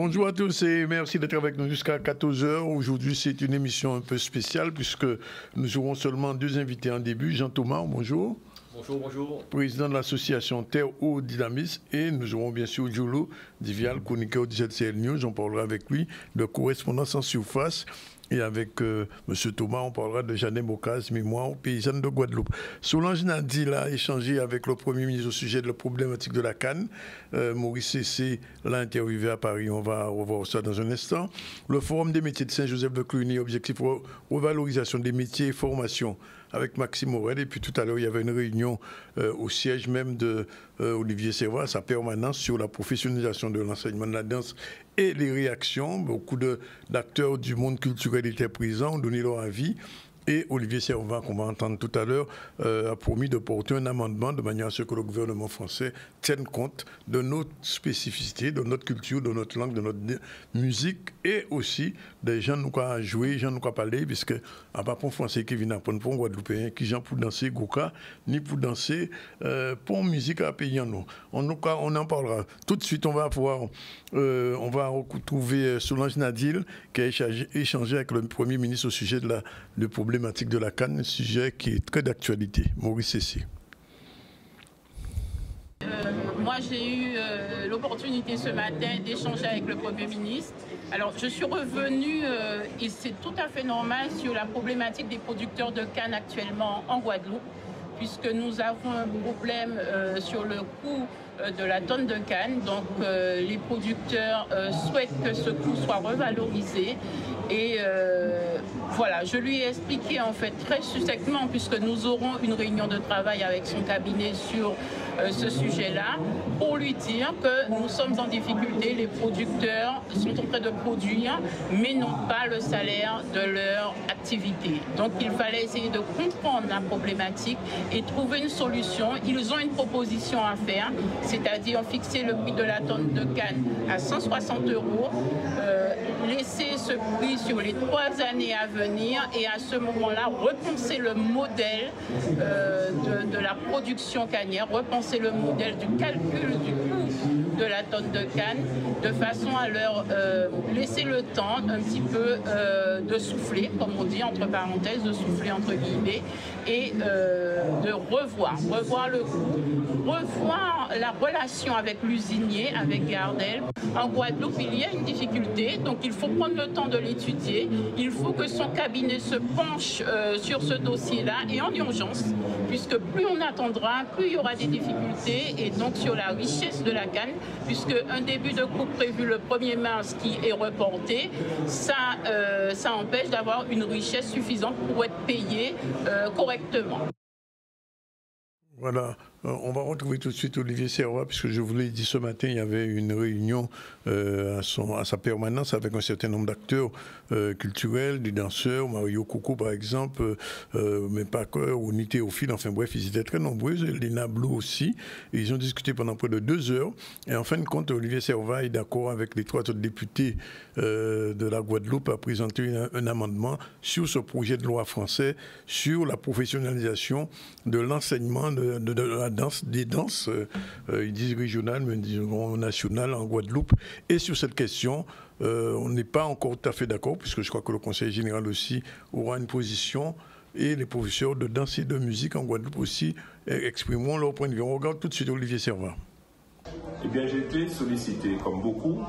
Bonjour à tous et merci d'être avec nous jusqu'à 14 h. Aujourd'hui, c'est une émission un peu spéciale puisque nous aurons seulement deux invités en début. Jean Thomas, bonjour. Bonjour, bonjour. Président de l'association Terre Eau Dynamisme. Et nous aurons bien sûr Djolo Divial, chroniqueur du ZCL News. On parlera avec lui de correspondance en surface. Et avec M. Thomas, on parlera de Jeanne Bocaz, mémoire paysanne de Guadeloupe. Solange Nadil a échangé avec le Premier ministre au sujet de la problématique de la canne. Maurice Cessé l'a interviewé à Paris. On va revoir ça dans un instant. Le Forum des métiers de Saint-Joseph de Cluny, objectif revalorisation des métiers et formation avec Maxime Morel. Et puis tout à l'heure, il y avait une réunion au siège même de Olivier Servat, sa permanence sur la professionnalisation de l'enseignement de la danse et les réactions. Beaucoup d'acteurs du monde culturel étaient présents, ont donné leur avis. Et Olivier Servat, qu'on va entendre tout à l'heure, a promis de porter un amendement de manière à ce que le gouvernement français tienne compte de notre spécificité, de notre culture, de notre langue, de notre musique et aussi des gens nous qui jouer, gens nous qui parler, puisque à part pour français qui viennent apprendre pour Guadeloupéens, qui gens pour danser Goka, ni pour danser pour musique à pays en nous. On en parlera. Tout de suite, on va retrouver Solange Nadil qui a échangé avec le Premier ministre au sujet de problématique de la canne, un sujet qui est très d'actualité. Maurice Cessé. Moi, j'ai eu l'opportunité ce matin d'échanger avec le Premier ministre. Alors, je suis revenue, et c'est tout à fait normal, sur la problématique des producteurs de canne actuellement en Guadeloupe, puisque nous avons un problème sur le coût de la tonne de canne. Donc, les producteurs souhaitent que ce coût soit revalorisé. Et voilà, je lui ai expliqué en fait très succinctement, puisque nous aurons une réunion de travail avec son cabinet sur ce sujet-là, pour lui dire que nous sommes en difficulté, les producteurs sont en train de produire, mais n'ont pas le salaire de leur activité. Donc il fallait essayer de comprendre la problématique et trouver une solution. Ils ont une proposition à faire, c'est-à-dire fixer le prix de la tonne de canne à 160 €, laisser ce prix sur les 3 années à venir et à ce moment-là repenser le modèle de la production cannière, repenser le modèle du calcul du coût de la tonne de canne de façon à leur laisser le temps un petit peu de souffler, comme on dit entre parenthèses, de souffler entre guillemets, et de revoir le coût, revoir la relation avec l'usinier, avec Gardel. En Guadeloupe, il y a une difficulté, donc il faut prendre le temps de l'étudier. Il faut que son cabinet se penche sur ce dossier-là et en urgence, puisque plus on attendra, plus il y aura des difficultés, et donc sur la richesse de la canne, puisque un début de coupe prévu le 1er mars qui est reporté, ça empêche d'avoir une richesse suffisante pour être payé correctement. Voilà, on va retrouver tout de suite Olivier Servat, puisque je vous l'ai dit ce matin, il y avait une réunion à sa permanence avec un certain nombre d'acteurs culturels, des danseurs, Mario Coco par exemple, mais pas que, Ronnie Théophile, enfin bref, ils étaient très nombreux, Lena Blou aussi, et ils ont discuté pendant près de 2 heures, et en fin de compte, Olivier Servat est d'accord avec les 3 autres députés de la Guadeloupe à présenter un amendement sur ce projet de loi français sur la professionnalisation de l'enseignement de la danse, des danses, ils disent régionales, mais ils disent nationales en Guadeloupe. Et sur cette question, on n'est pas encore tout à fait d'accord, puisque je crois que le Conseil général aussi aura une position, et les professeurs de danse et de musique en Guadeloupe aussi exprimeront leur point de vue. On regarde tout de suite Olivier Servat. Eh bien, j'ai été sollicité, comme beaucoup,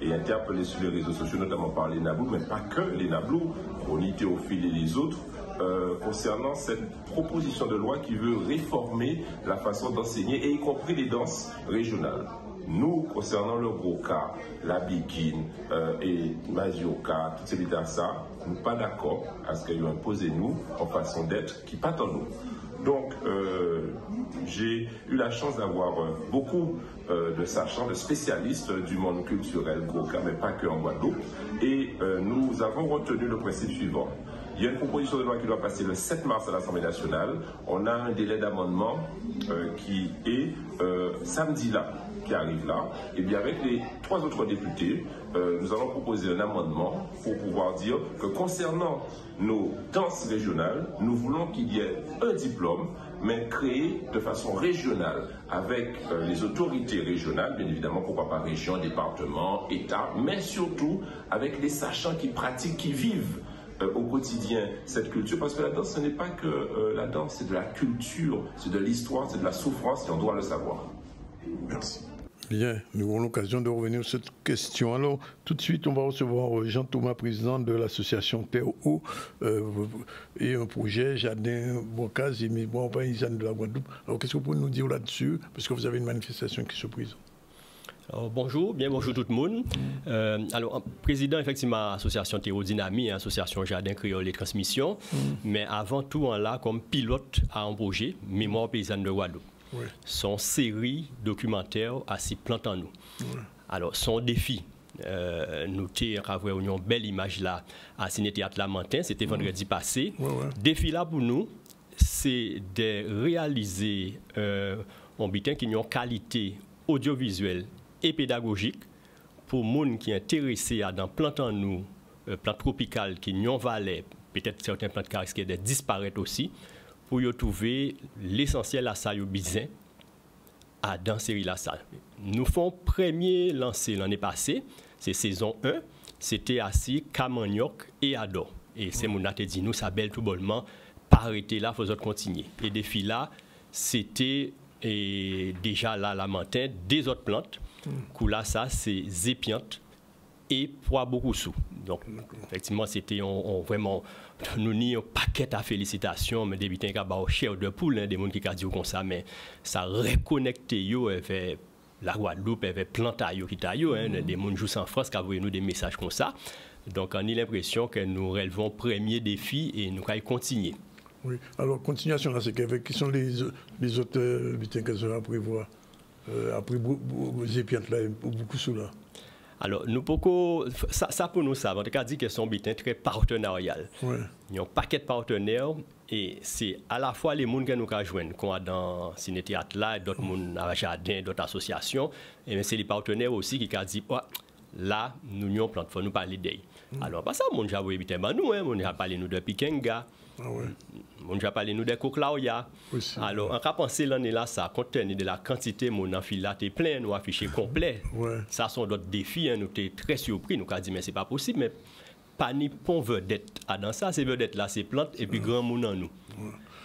et interpellé sur les réseaux sociaux, notamment par les Nablou, mais pas que les Nablou, Ronnie Théophile et les autres, concernant cette proposition de loi qui veut réformer la façon d'enseigner, et y compris les danses régionales. Nous, concernant le Goka, la Bikine et Mazioka, toutes ces ça, nous ne sommes pas d'accord à ce qu'ils ont imposé nous en façon d'être qui pas en nous. Donc, j'ai eu la chance d'avoir beaucoup de sachants, de spécialistes du monde culturel Goka, mais pas que en Guadeloupe, et nous avons retenu le principe suivant. Il y a une proposition de loi qui doit passer le 7 mars à l'Assemblée nationale. On a un délai d'amendement qui est samedi là. qui arrive là, et bien avec les 3 autres députés, nous allons proposer un amendement pour pouvoir dire que concernant nos danses régionales, nous voulons qu'il y ait un diplôme, mais créé de façon régionale, avec les autorités régionales, bien évidemment, pourquoi pas région, département, État, mais surtout avec les sachants qui pratiquent, qui vivent au quotidien cette culture, parce que la danse, ce n'est pas que la danse, c'est de la culture, c'est de l'histoire, c'est de la souffrance, et on doit le savoir. Merci. Bien, nous aurons l'occasion de revenir sur cette question. Alors, tout de suite, on va recevoir Jean-Thomas, président de l'association Terre Eau, et un projet Jardin Bocaz et Mémoire paysanne de la Guadeloupe. Alors, qu'est-ce que vous pouvez nous dire là-dessus? Parce que vous avez une manifestation qui se présente. Alors, bonjour tout le monde. Alors, président, effectivement, association Théodynamie, association Jardin Créole et Transmission, mais avant tout, on l'a comme pilote à un projet, Mémoire paysanne de Guadeloupe. Oui. Son série documentaire à 6 plantes en nous. Oui. Alors, son défi, nous avons une belle image là à Ciné Théâtre Lamentin, c'était vendredi passé. Défi là pour nous, c'est de réaliser un bulletin qui a une qualité audiovisuelle et pédagogique pour les gens qui sont intéressés à dans plantes en nous, plantes tropicales qui n'ont valait, peut-être certaines plantes qui risquent de disparaître aussi, pour y trouver l'essentiel à ça, à dans série la salle. Nous faisons premier lancé l'année passée, c'est saison 1, c'était assis Camagnoc et Ado. Et c'est mon a dit nous ça belle tout bonnement, pas arrêter là, faut continuer. Et défi là, c'était déjà là Lamentin des autres plantes. Là ça c'est zépiante et poids beaucoup sous. Donc effectivement c'était vraiment nous ni un paquet à félicitations, mais des bitins qui ont chair de poule, des gens qui ont dit comme ça, mais ça reconnecte avec la Guadeloupe, avec Plantayo qui t'a des gens jouent en France qui envoient nous des messages comme ça. Donc on a l'impression que nous relevons premier défi et nous allons continuer. Oui, alors continuation là, c'est qui sont les autres bitins que vous allez prévoir après Zépiante là, beaucoup sous là. Alors, nous pouvons, ça pour nous, ça, on a dit que c'est un bulletin très partenarial. Ouais. Il y a un paquet de partenaires et c'est à la fois les gens que nous rejoignent, qu'on a dans Ciné Théâtre là, d'autres gens à Jardin, d'autres associations, et c'est les partenaires aussi qui ont dit, oh, là, nous avons plante, il faut nous parler d'eux. Alors, pas ça, mon j'ai envoyé nous, on a parlé nous de Pikenga. Ah ouais. On a parlé nous de Koklaoya. Alors, on a pensé l'année là, ça, compte tenu de la quantité, mon enfilade est plein, nous affiché complet. Ouais. Ça sont d'autres défis, hein, nous sommes très surpris, nous avons dit, mais c'est pas possible, mais pas ni pont vedette. Dans ça, c'est vedette là, c'est plante, et puis grand monde en nous.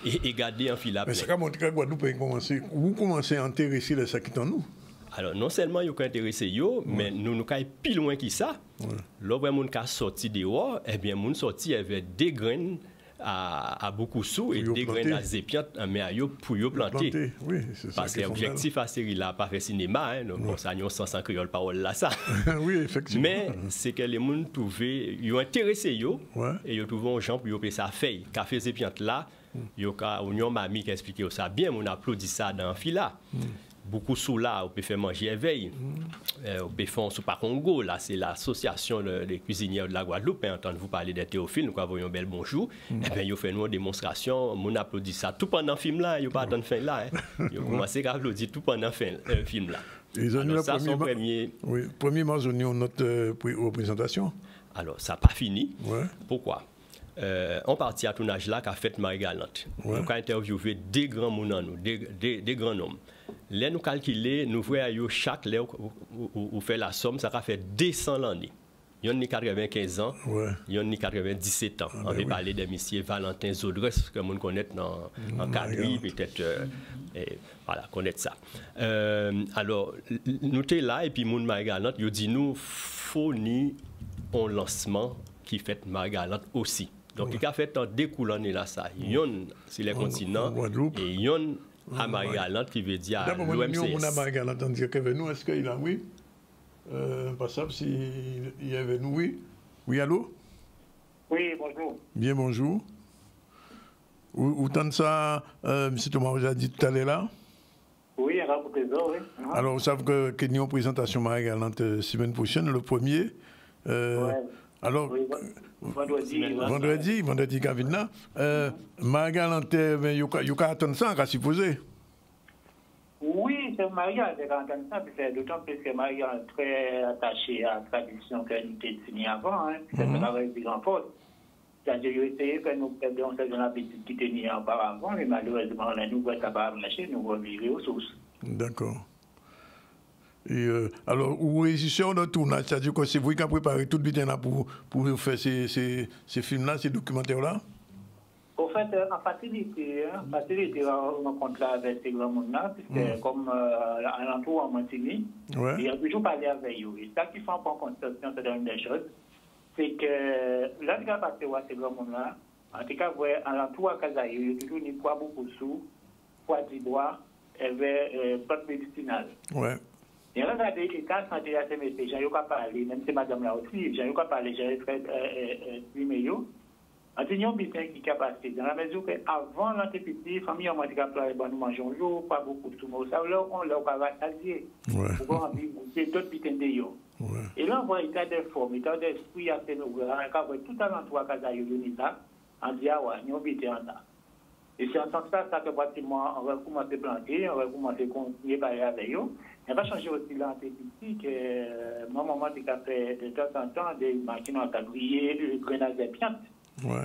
Et garder enfilade. Mais c'est comme on Guadeloupe, vous commencez à intéresser les sacs en nous. Alors, non seulement ils sont intéressés, mais nous sommes plus loin que ça. Là, où les gens sorti dehors, eh bien, les gens sorti avec des graines à beaucoup sous et des graines à zépiante pour y planter. Oui, parce que l'objectif à série là, pas faire cinéma, hein, donc ça n'y a sans créole parole là ça. Oui, effectivement. Mais c'est que les gens trouvaient, ils ont intéressé et ils trouvent un gens pour y faire ça feuille. Café zépiante là, ils ont mamie qui a expliqué ça bien, on applaudit ça dans le fil là. Beaucoup sous là, on peut faire manger éveil. On peut faire Soupa Congo, là, c'est l'association des cuisiniers de la Guadeloupe. Entendez-vous parler de Théophile, nous avons un bel bonjour. Et bien, ils ont fait une démonstration, on applaudit ça. Tout pendant le film là, ils n'ont pas attendu fin là. Ils ont commencé à applaudir tout pendant le film là. Alors, ça, son premier. Oui, premier mars, on a notre représentation. Alors, ça n'a pas fini. Ouais. Pourquoi? On partit à tournage là qu'a fait Marie-Galante. Nous avons interviewé des grands mounans, des grands hommes. Là, nous calculons, nous voyons chaque là où fait la somme, ça fait 200 l'année. Il y en a 95 ans, il y en a 97 ans. On va parler de M. Valentin Zodres, que nous connaissons en cadre, peut-être, voilà, connaître ça. Alors, nous sommes là, et puis Moun Marie-Galante, il dit nous, faut ni un lancement qui fait Marie-Galante aussi. Donc, il a fait deux coulonnes là, ça. Il y en a sur les continents, et il y en a à Marie-Galante qui veut dire à l'OMCS. D'abord, à Marie-Galante, on dit que nous, est-ce qu'il a oui? Pas ça, s'il y avait nous, oui. Oui, allô? Oui, bonjour. Bien, bonjour. Où t'en ça, M. Thomas, vous a dit tout à l'heure là? Oui, à la présent, oui. Alors, vous savez que nous avons une présentation Marie-Galante semaine prochaine, le 1er. Alors, oui, vendredi, Gavina. Marie-Galante, il y a attendre ça, à supposer. Oui, c'est Maria, c'est entendre ça, c'est d'autant plus que Maria est très attachée à la tradition qu'elle était tenue avant, hein, c'est la plus en force. C'est-à-dire, j'ai essayé que nous perdions cette habitude qui tenait auparavant, mais malheureusement, là, nous sommes capables de marcher, nous revirer aux sources. D'accord. Et alors, où régisseur de tournage, c'est-à-dire que c'est vous qui avez préparé tout le temps pour faire ces films-là, ces documentaires-là? Au fait, en facilité, on rencontre là avec ces grands mondes-là, puisque comme à l'entour en Montigny, il y a toujours parlé avec eux. Et ça qui fait en constatation, c'est une des choses, c'est que là, il y a passé à ces grands mondes-là, en tout cas, à l'entour à Kazaï, il y a toujours une poids beaucoup sous, poids d'ivoire, et pas de médicinal. Ouais. Et là, regardez, quand santé à ces métiers, j'ai eu qu'à parler, même si madame là aussi, j'ai eu qu'à parler, j'ai fait numéro. En disant business qui est passé, dans la mesure qu'avant l'entreprise, les familles ont dit que nous mangeons l'eau, pas beaucoup de sous ça, là, on l'a pas rassasié. Pour envie de goûter d'autres bitins de yo. Et là, on voit l'état de forme, l'état d'esprit à ces nouveaux, tout à l'entour à Kazaïo, on dit, ah ouais, nous bitins en ça. Et c'est en tant que ça que pratiquement, on va commencer à planter, on va commencer à continuer à parler avec eux. On va changer aussi l'entreprise, que mon maman a fait de temps en temps des machines à griller, des grenades de piante.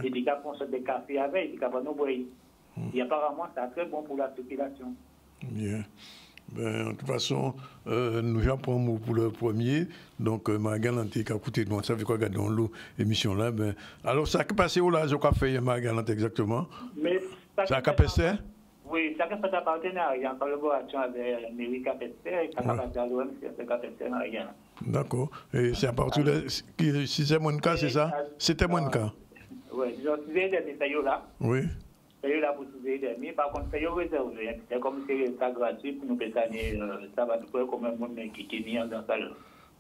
Et des cas font des cafés avec, des cas nous boire. Et apparemment, c'est très bon pour la circulation. Bien. Ben, de toute façon, nous apprenons pour le premier. Donc, Marie-Galante qui a écouté, nous savons quoi regarder dans l'émission là. Ben, alors, ça a passé où là, ce qu'a fait Marie-Galante exactement? Mais ça a passé? Oui, ça a fait un partenariat en collaboration avec Mairie Capester et ça a passé à l'OM, c'est Capester Marie-Galante. D'accord. Et c'est à partir de. Si c'est mon cas, c'est ça? C'était mon cas. Oui, disons, 6 heures et demie, là. Oui. C'est là pour 6 heures et demie. Par contre, c'est réservé. C'est comme si c'était gratuit pour nous payer ça va tout comme un monde qui est dans ça.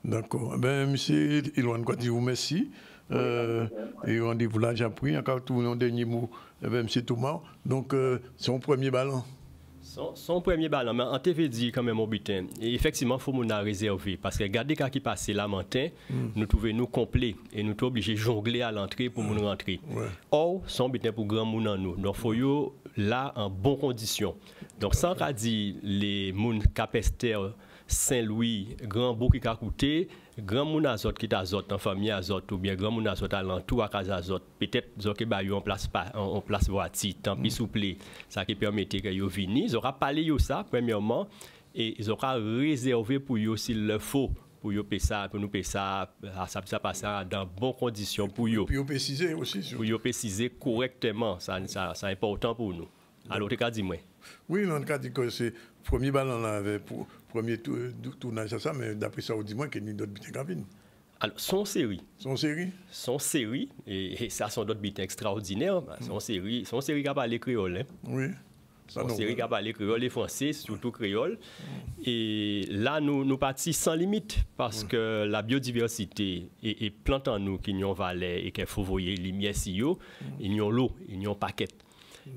D'accord. Ben, monsieur Iloine Kouati, vous merci. Et rendez-vous là, j'ai appris. Encore tout le dernier mot, monsieur Thomas. Donc, c'est mon premier ballon. Son premier ballon, mais en TV dit quand même au butin. Et effectivement, il faut nous réserver. Parce que regardez quand il passait là matin, nous trouvons nous complets et nous sommes obligés de jongler à l'entrée pour nous rentrer. Or, son butin pour grand monde en nous. Donc, il faut là en bonne condition. Donc, sans qu'à dire les moun Capester, Saint-Louis, Grand Bou qui a coûté, Grand Moun Azot qui est Azot, en famille Azot, ou bien Grand Moun Azot à l'entour à Casa Azot, peut-être qu'ils ont en place voiture, tant pis souple, ça qui permettait qu'ils viennent. Ils auront parlé de ça, premièrement, et ils auront réservé pour eux s'il le faut. Pour nous payer ça, ça passe dans de bonnes conditions pour eux. Pour préciser aussi. Pour nous préciser correctement, c'est important pour nous. Alors, tu as dit moi. Oui, on a dit que c'est le premier ballon là, pour premier tournage à ça, mais d'après ça, on dit moins qu'il y a d'autres bitins cabines. Alors, son série. Son série, et ça sont d'autres bitins extraordinaires. Son série qui a parlé créole. Hein. Oui. Son série qui a parlé créole et français, surtout créole. Et là, nous partons sans limite parce que la biodiversité est plante en nous qui n'y ont valait et qu'il faut voyer les lumières si haut, ils n'y ont l'eau, ils n'y ont paquet.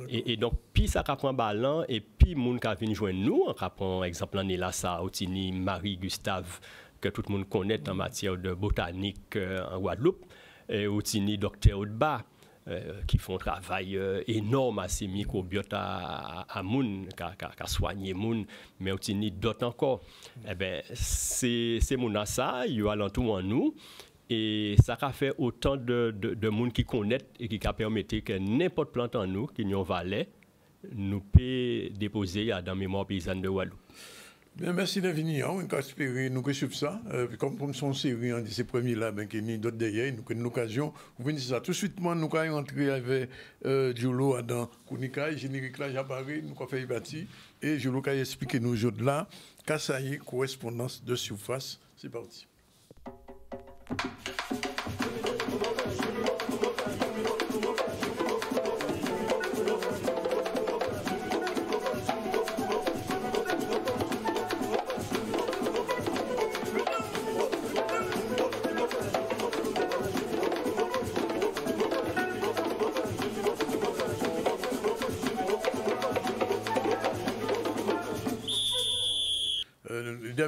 Et donc, puis ça prend ballon, et puis moun qui vient joindre nous, on prend exemple en Elassa, Otini, Marie-Gustave, que tout le monde connaît en matière de botanique en Guadeloupe, et Otini, docteur Oudba, qui font un travail énorme à ces microbiotes à moun, qui soigner moun, mais Otini d'autres encore. Eh bien, c'est moun à ça, il y a alentour en nous. Et ça a fait autant de monde qui connaissent et qui a permis que n'importe plante en nous, qui nous valait, nous peut déposer dans la mémoire paysanne de Walou. Bien, merci d'invenir. On espérer nous suivre ça. Comme son série, de ces premiers-là, ben, qui d'autres derrière, nous avons une occasion. Vous venez ça. Tout de suite, nous allons entrer avec Jolo dans Kounika, générique là, j'apparais, nous avons fait bâti. Et Jolo a expliqué nous aujourd'hui là, Kassaï, correspondance de surface. C'est parti.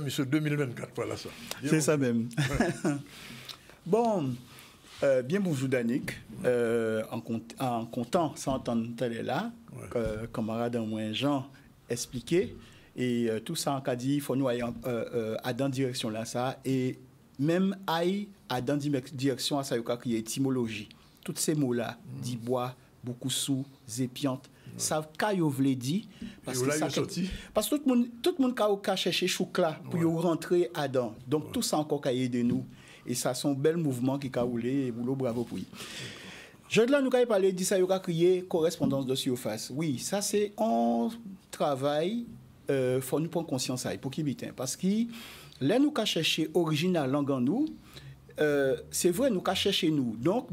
Monsieur 2024, voilà ça. C'est ça même. Bon, bien bonjour Danick. En comptant sans entendre tel là, camarade en moins Jean expliqué. Et tout ça, on a dit, il faut nous aller à dans direction là, ça. Et même aller à dans direction à ça, il y a étymologie. Tous ces mots-là, dit bois, beaucoup sous, zépiante, ça vous voulez dire parce que tout le monde a cherché choukla pour rentrer à dedans. Donc tout ça encore cahier de nous et ça sont bel mouvement qui a roulé et boulot bravo pour lui. Je là nous avons parlé de ça il a crié correspondance de surface. Oui, ça c'est un travail faut nous prendre conscience pour qui bitin parce que là nous avons cherché original langue en nous c'est vrai nous avons cherché nous. Donc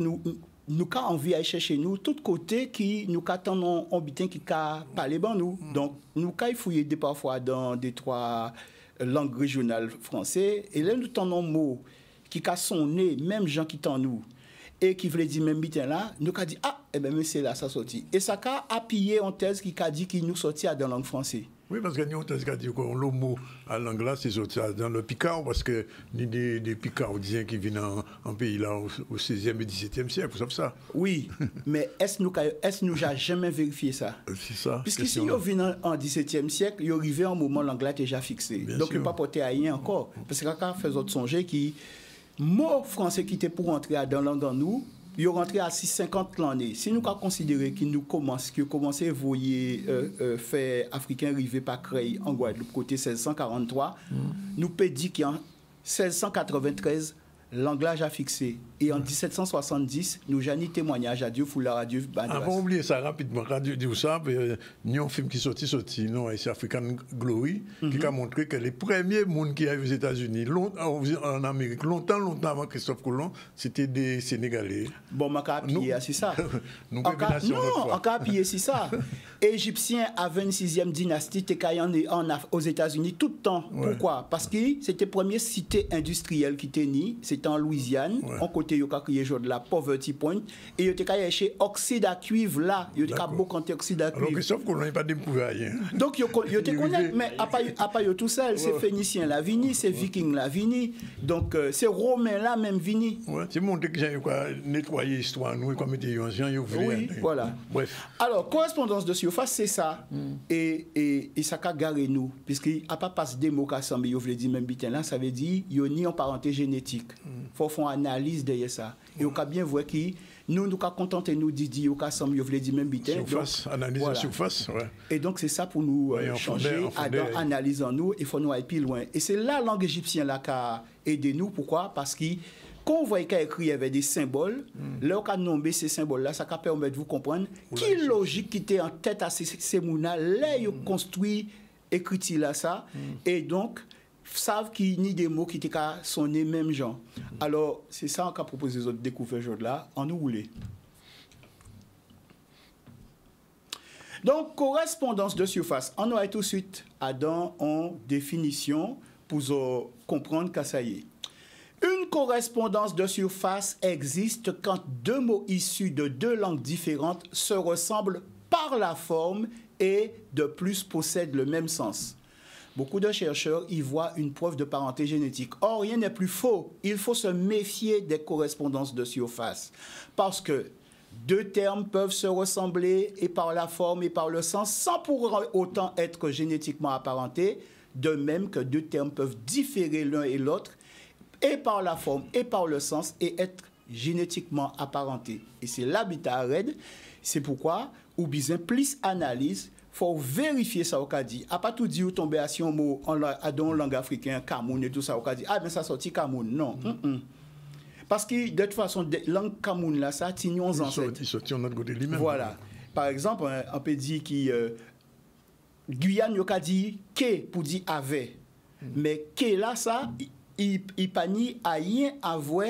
nous avons envie d'aller chercher nous, tout côté qui nous attendons un bitin qui a parlé bon nous. Donc, nous avons fouillé parfois dans des trois langues régionales françaises. Et là, nous avons un mot qui a sonné, même gens qui t'en nous, et qui voulait dire même bitin là, nous avons dit, ah, eh bien, c'est là, ça sorti. Et ça a appuyé en thèse qui a dit qu'il nous sortit dans la langue française. Oui, parce que nous avons dit que le mot à l'anglais, c'est sorti dans le Picard, parce que nous des Picardiens qui viennent en pays là au 16e et 17e siècle, vous savez ça? Oui, mais est-ce que nous n'avons jamais vérifié ça? C'est ça. Puisque si nous venons en 17e siècle, il arrivait un moment où l'anglais était déjà fixé. Bien donc, il ne pas porté à rien encore. Parce que quand on fait autre songer qui, mot français qui était pour rentrer dans la langue en nous, il est rentré à 650 l'année. Si nous considérons qu'il commence à évoluer, fait africain arrivé par Creil en Guadeloupe, côté 1643, nous peut dire qu'en 1693, l'anglais a fixé. Et en 1770, nous avons témoignage à Dieu, Foulard à Dieu. Avant d'oublier ça rapidement, quand Dieu dit ça, il y a un film qui sorti, non, c'est African Glory, qui a montré que les premiers mondes qui arrivent aux États-Unis, en Amérique, longtemps avant Christophe Colomb, c'était des Sénégalais. Bon, on a appuyé, c'est ça. Non, on a appuyé, c'est ça. Égyptien à 26e dynastie, t'es aux États-Unis tout le temps. Ouais. Pourquoi? Parce que c'était la première cité industrielle qui était née, c'était en Louisiane, en côté il y a crié de la Poverty Point, et il y a chez oxyde à cuivre là, il y a beaucoup d'oxyde à cuivre. Alors Christophe Colomb n'est pas découvert rien. Donc il y a connaît, mais à pas tout seul, c'est Phénicien là vini, c'est Viking là vini, donc c'est Romain là même vini. Ouais. C'est montré que j'ai nettoyé l'histoire, nous, comme était un gens, oui, voilà. Bref. Alors, correspondance de surface, c'est ça. Et ça a garé nous, puisqu'il n'y a pas passé des mots qui semblent, il veut dire même bitin là, ça veut dire qu'il y a ni en parenté génétique. Il faut faire une analyse derrière ça. Et on a bien vu que nous avons contenté nous dire qu'il y veut dire même bitin. Surface, analyse de surface, ouais. Et donc, c'est ça pour nous changer, analyser en nous, il faut nous aller plus loin. Et c'est la langue égyptienne là qui a aidé nous. Pourquoi? Parce que quand on voit qu'il y écrit avec des symboles, là, on a nommé ces symboles-là, ça permet de vous comprendre quelle logique qui était en tête à ces mots-là, là, ils ont construit, écrit là, ça, et donc, savent qu'il y a des mots qui étaient sonnés même genre. Alors, c'est ça qu'on a proposé les autres découvertes là, en nous rouler. Donc, correspondance de surface, on aura tout de suite dans en définition pour comprendre que ça y est. Une correspondance de surface existe quand deux mots issus de deux langues différentes se ressemblent par la forme et de plus possèdent le même sens. Beaucoup de chercheurs y voient une preuve de parenté génétique. Or, rien n'est plus faux. Il faut se méfier des correspondances de surface parce que deux termes peuvent se ressembler et par la forme et par le sens sans pour autant être génétiquement apparentés, de même que deux termes peuvent différer l'un et l'autre et par la forme et par le sens et être génétiquement apparentés. Et c'est l'habitat raide. C'est pourquoi, ou bien plus analyse, faut vérifier ça au cas dit. À pas tout dire ou tomber à si un mot en langue africaine, Cameroun et tout ça au cas dit. Ah mais ça sorti Cameroun. Non. Parce que de toute façon, langue Cameroun là, ça tient aux ancêtres. Il sortit en autre côté lui-même. Voilà. Par exemple, on peut dire que Guyane il a dit que pour dire avait. Mais que là ça il pas ni rien à voir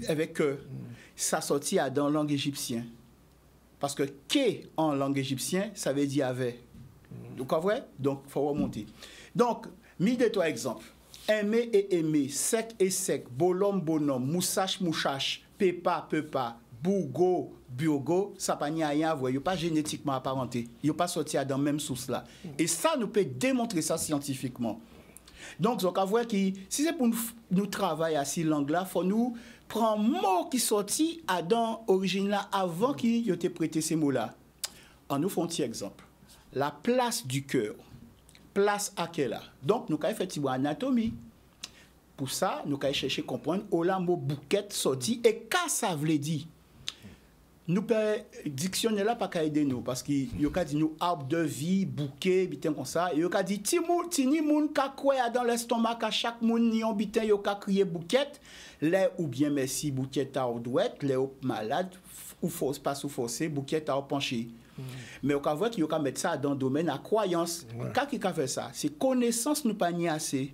avec ça sorti dans la langue égyptienne. Parce que que en langue égyptienne, ça veut dire avait. Donc, en vrai, donc, il faut remonter. Donc, mis de toi exemple. Aimer et aimer, sec et sec, bolom, bonhomme, moustache, mouchache, pepa, pepa, bougo, biogo, ça n'a pas rien à voir. Il n'y a pas génétiquement apparenté. Il n'y a pas sorti dans la même source là. Et ça, nous peut démontrer ça scientifiquement. Donc, on voit que si c'est pour nous travailler à ces langues-là, il faut nous prendre un mot qui sortit à dans l'origine là avant qu'il ait prêté ces mots-là. On nous fait un petit exemple. La place du cœur. place à quelle là. Donc, nous avons fait une anatomie. Pour ça, nous avons cherché à comprendre où le mot bouquet sorti et qu'est-ce que ça veut dire. Nous avons dictionnaire là pas aider nous parce qu'il y a dit nous arbre de vie, bouquet, bitin comme ça. Il y a dit tini moun ka quoi dans l'estomac à chaque moun ni on bitin yo ka crier bouquet, les ou bien merci bouquet à douette, les malade ou force pas sous forcer bouquet à pencher. Mais on voit qu'il y a mettre ça dans le domaine à croyance. Qu'est-ce qui a fait ça? C'est connaissance nous pas ni assez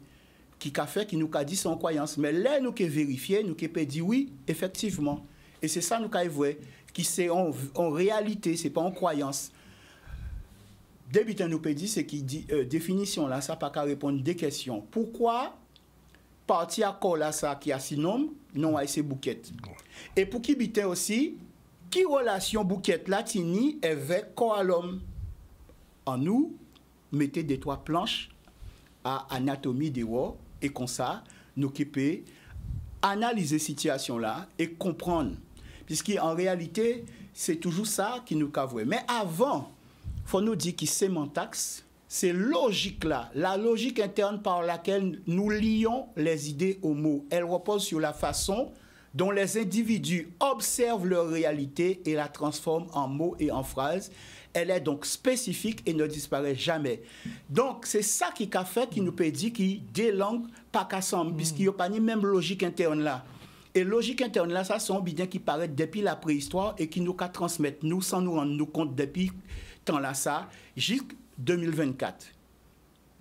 qui a fait qui nous a dit son croyance. Mais là nous qui vérifier, nous qui peut dire oui, effectivement. Et c'est ça nous qui voit qui c'est en réalité, c'est pas en croyance. Débutant nous peut dire c'est qui dit définition là ça pas qu'à répondre des questions. Pourquoi parti à corps là ça qui a si nom non à ces bouquettes. Et pour qui bitait aussi qui relation bouquette latini avec corps à l'homme. En nous mettez des trois planches à anatomie des voix et comme ça nous qui peut analyser situation là et comprendre. Puisqu'en réalité, c'est toujours ça qui nous cavouait. Mais avant, il faut nous dire que c'est sémantaxe, c'est logique là, la logique interne par laquelle nous lions les idées aux mots. Elle repose sur la façon dont les individus observent leur réalité et la transforment en mots et en phrases. Elle est donc spécifique et ne disparaît jamais. Donc, c'est ça qui a fait qu'il nous peut dire que des langues pas qu'ensemble, puisqu'il n'y a pas ni même logique interne là. Et logique interne là, ça sont bien qui paraît depuis la préhistoire et qui nous qu'à transmettre nous sans nous rendre nous compte depuis temps là ça jusqu'en 2024.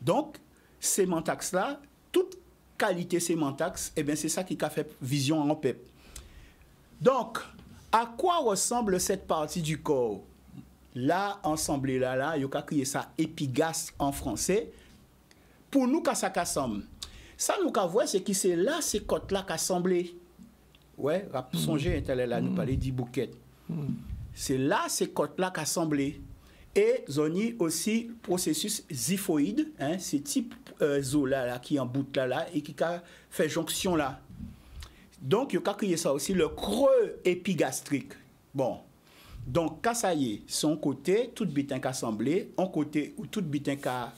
Donc sémantaxe là, toute qualité sémantaxe, eh bien c'est ça qui a fait vision en PEP. Donc à quoi ressemble cette partie du corps? Là ensemble là, il y a crié ça épigaste en français. Pour nous qu'à ça ressemble. Ça nous qu'à voir c'est que c'est là ces côtes là qu'assemblées. Ouais, songer là nous parler du bouquet. C'est là ces côtes-là qu'assemblées. Et zoni aussi processus xiphoïde, hein, ces types zo là qui en bout là et qui a fait jonction là. Donc il y a créé ça aussi le creux épigastrique. Bon. Donc quand ça y est, son côté tout bitin qu'assemblé, en côté ou tout bitin qu'à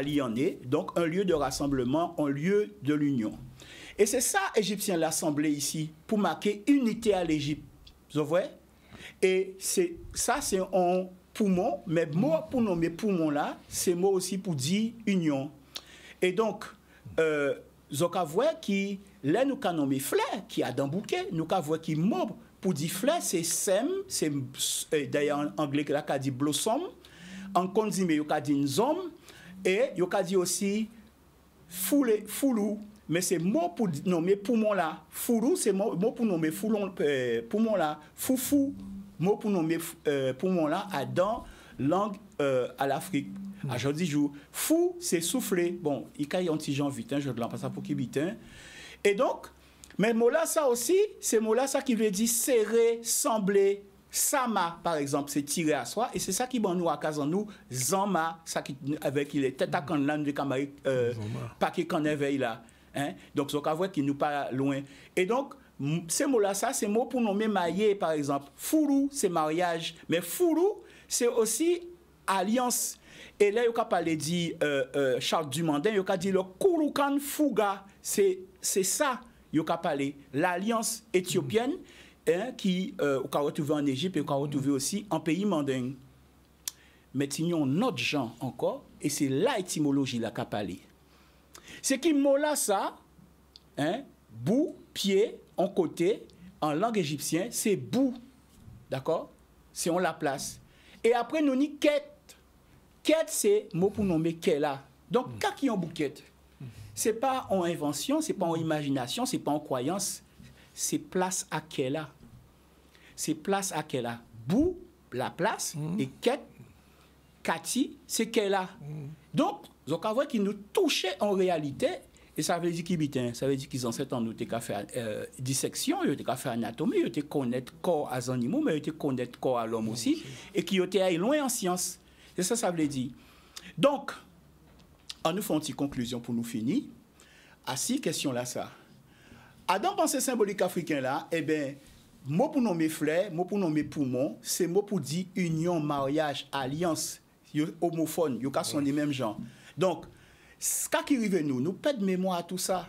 liané, donc un lieu de rassemblement, un lieu de l'union. Et c'est ça, Égyptien, l'Assemblée ici, pour marquer unité à l'Égypte. Vous voyez? Et ça, c'est un poumon, mais moi, pour nommer poumon là, c'est moi aussi pour dire union. Et donc, vous voyez qui, là, nous avons nommé fleur, qui a dans bouquet, nous avons qui mot pour dire fleur, c'est sem, c'est d'ailleurs en anglais, là, qui dit blossom, en condimé, il y a dit nzom, et il y a dit aussi foulou. Mais c'est mot pour nommer poumon là. Fourou, c'est mot pour nommer poumon là. Foufou, mot pour nommer poumon là dans langue à l'Afrique. Aujourd'hui, jour. Fou, c'est souffler. Bon, il y a un petit genre vite, je ne l'en passe pas pour qui vite. Et donc, mais mot là, ça aussi, c'est mot là, ça qui veut dire serrer, sembler. Sama, par exemple, c'est tirer à soi. Et c'est ça qui, bon, nous, à Kazan, Zama, ça qui, avec les têtes à canne de Kamaï, pas qui qu'on éveille là. Hein? Donc, ce qu'on voit qui nous pas loin. Et donc, ces mots-là, ça, c'est mot pour nommer marié, par exemple. Fourou, c'est mariage. Mais fourou, c'est aussi alliance. Et là, il y a parlé de Charles Dumandin, il y a dit le Kouroukan Fouga. C'est ça, il y a parlé. L'alliance éthiopienne, hein, qui on a retrouvé en Égypte et qu'on a retrouvé aussi en pays mandingue. Mais il y a un autre genre encore, et c'est l'étymologie là qu'a parlé. C'est qui mot là ça, hein, bout, pied, en côté, en langue égyptienne, c'est bout, d'accord? C'est on la place. Et après nous ni quête. Quête c'est mot pour nommer qu'elle. Donc quand il y a un bouquet, c'est pas en invention, c'est pas en imagination, c'est pas en croyance, c'est place à qu'elle. C'est place à qu'elle. Bout, la place, et quête, Cathy, c'est qu'elle. Donc donc, avant qu'ils nous touchaient en réalité, et ça veut dire qu'ils bitent, ça veut dire qu'ils ont cette en nous, ils ont fait dissection, ils ont fait anatomie, ils ont connaître corps aux animaux, mais ils ont connaître corps à l'homme aussi, et qui ont été loin en science. C'est ça, ça veut dire. Donc, on nous fait une petite conclusion pour nous finir. À ces questions-là, ça. Dans pensée symbolique africain là, eh bien, mot pour nommer fleur, mot pour nommer poumon, c'est mot pour dire union, mariage, alliance. homophones, ils sont les mêmes gens. Donc, ce qui arrive nous pas de mémoire à tout ça.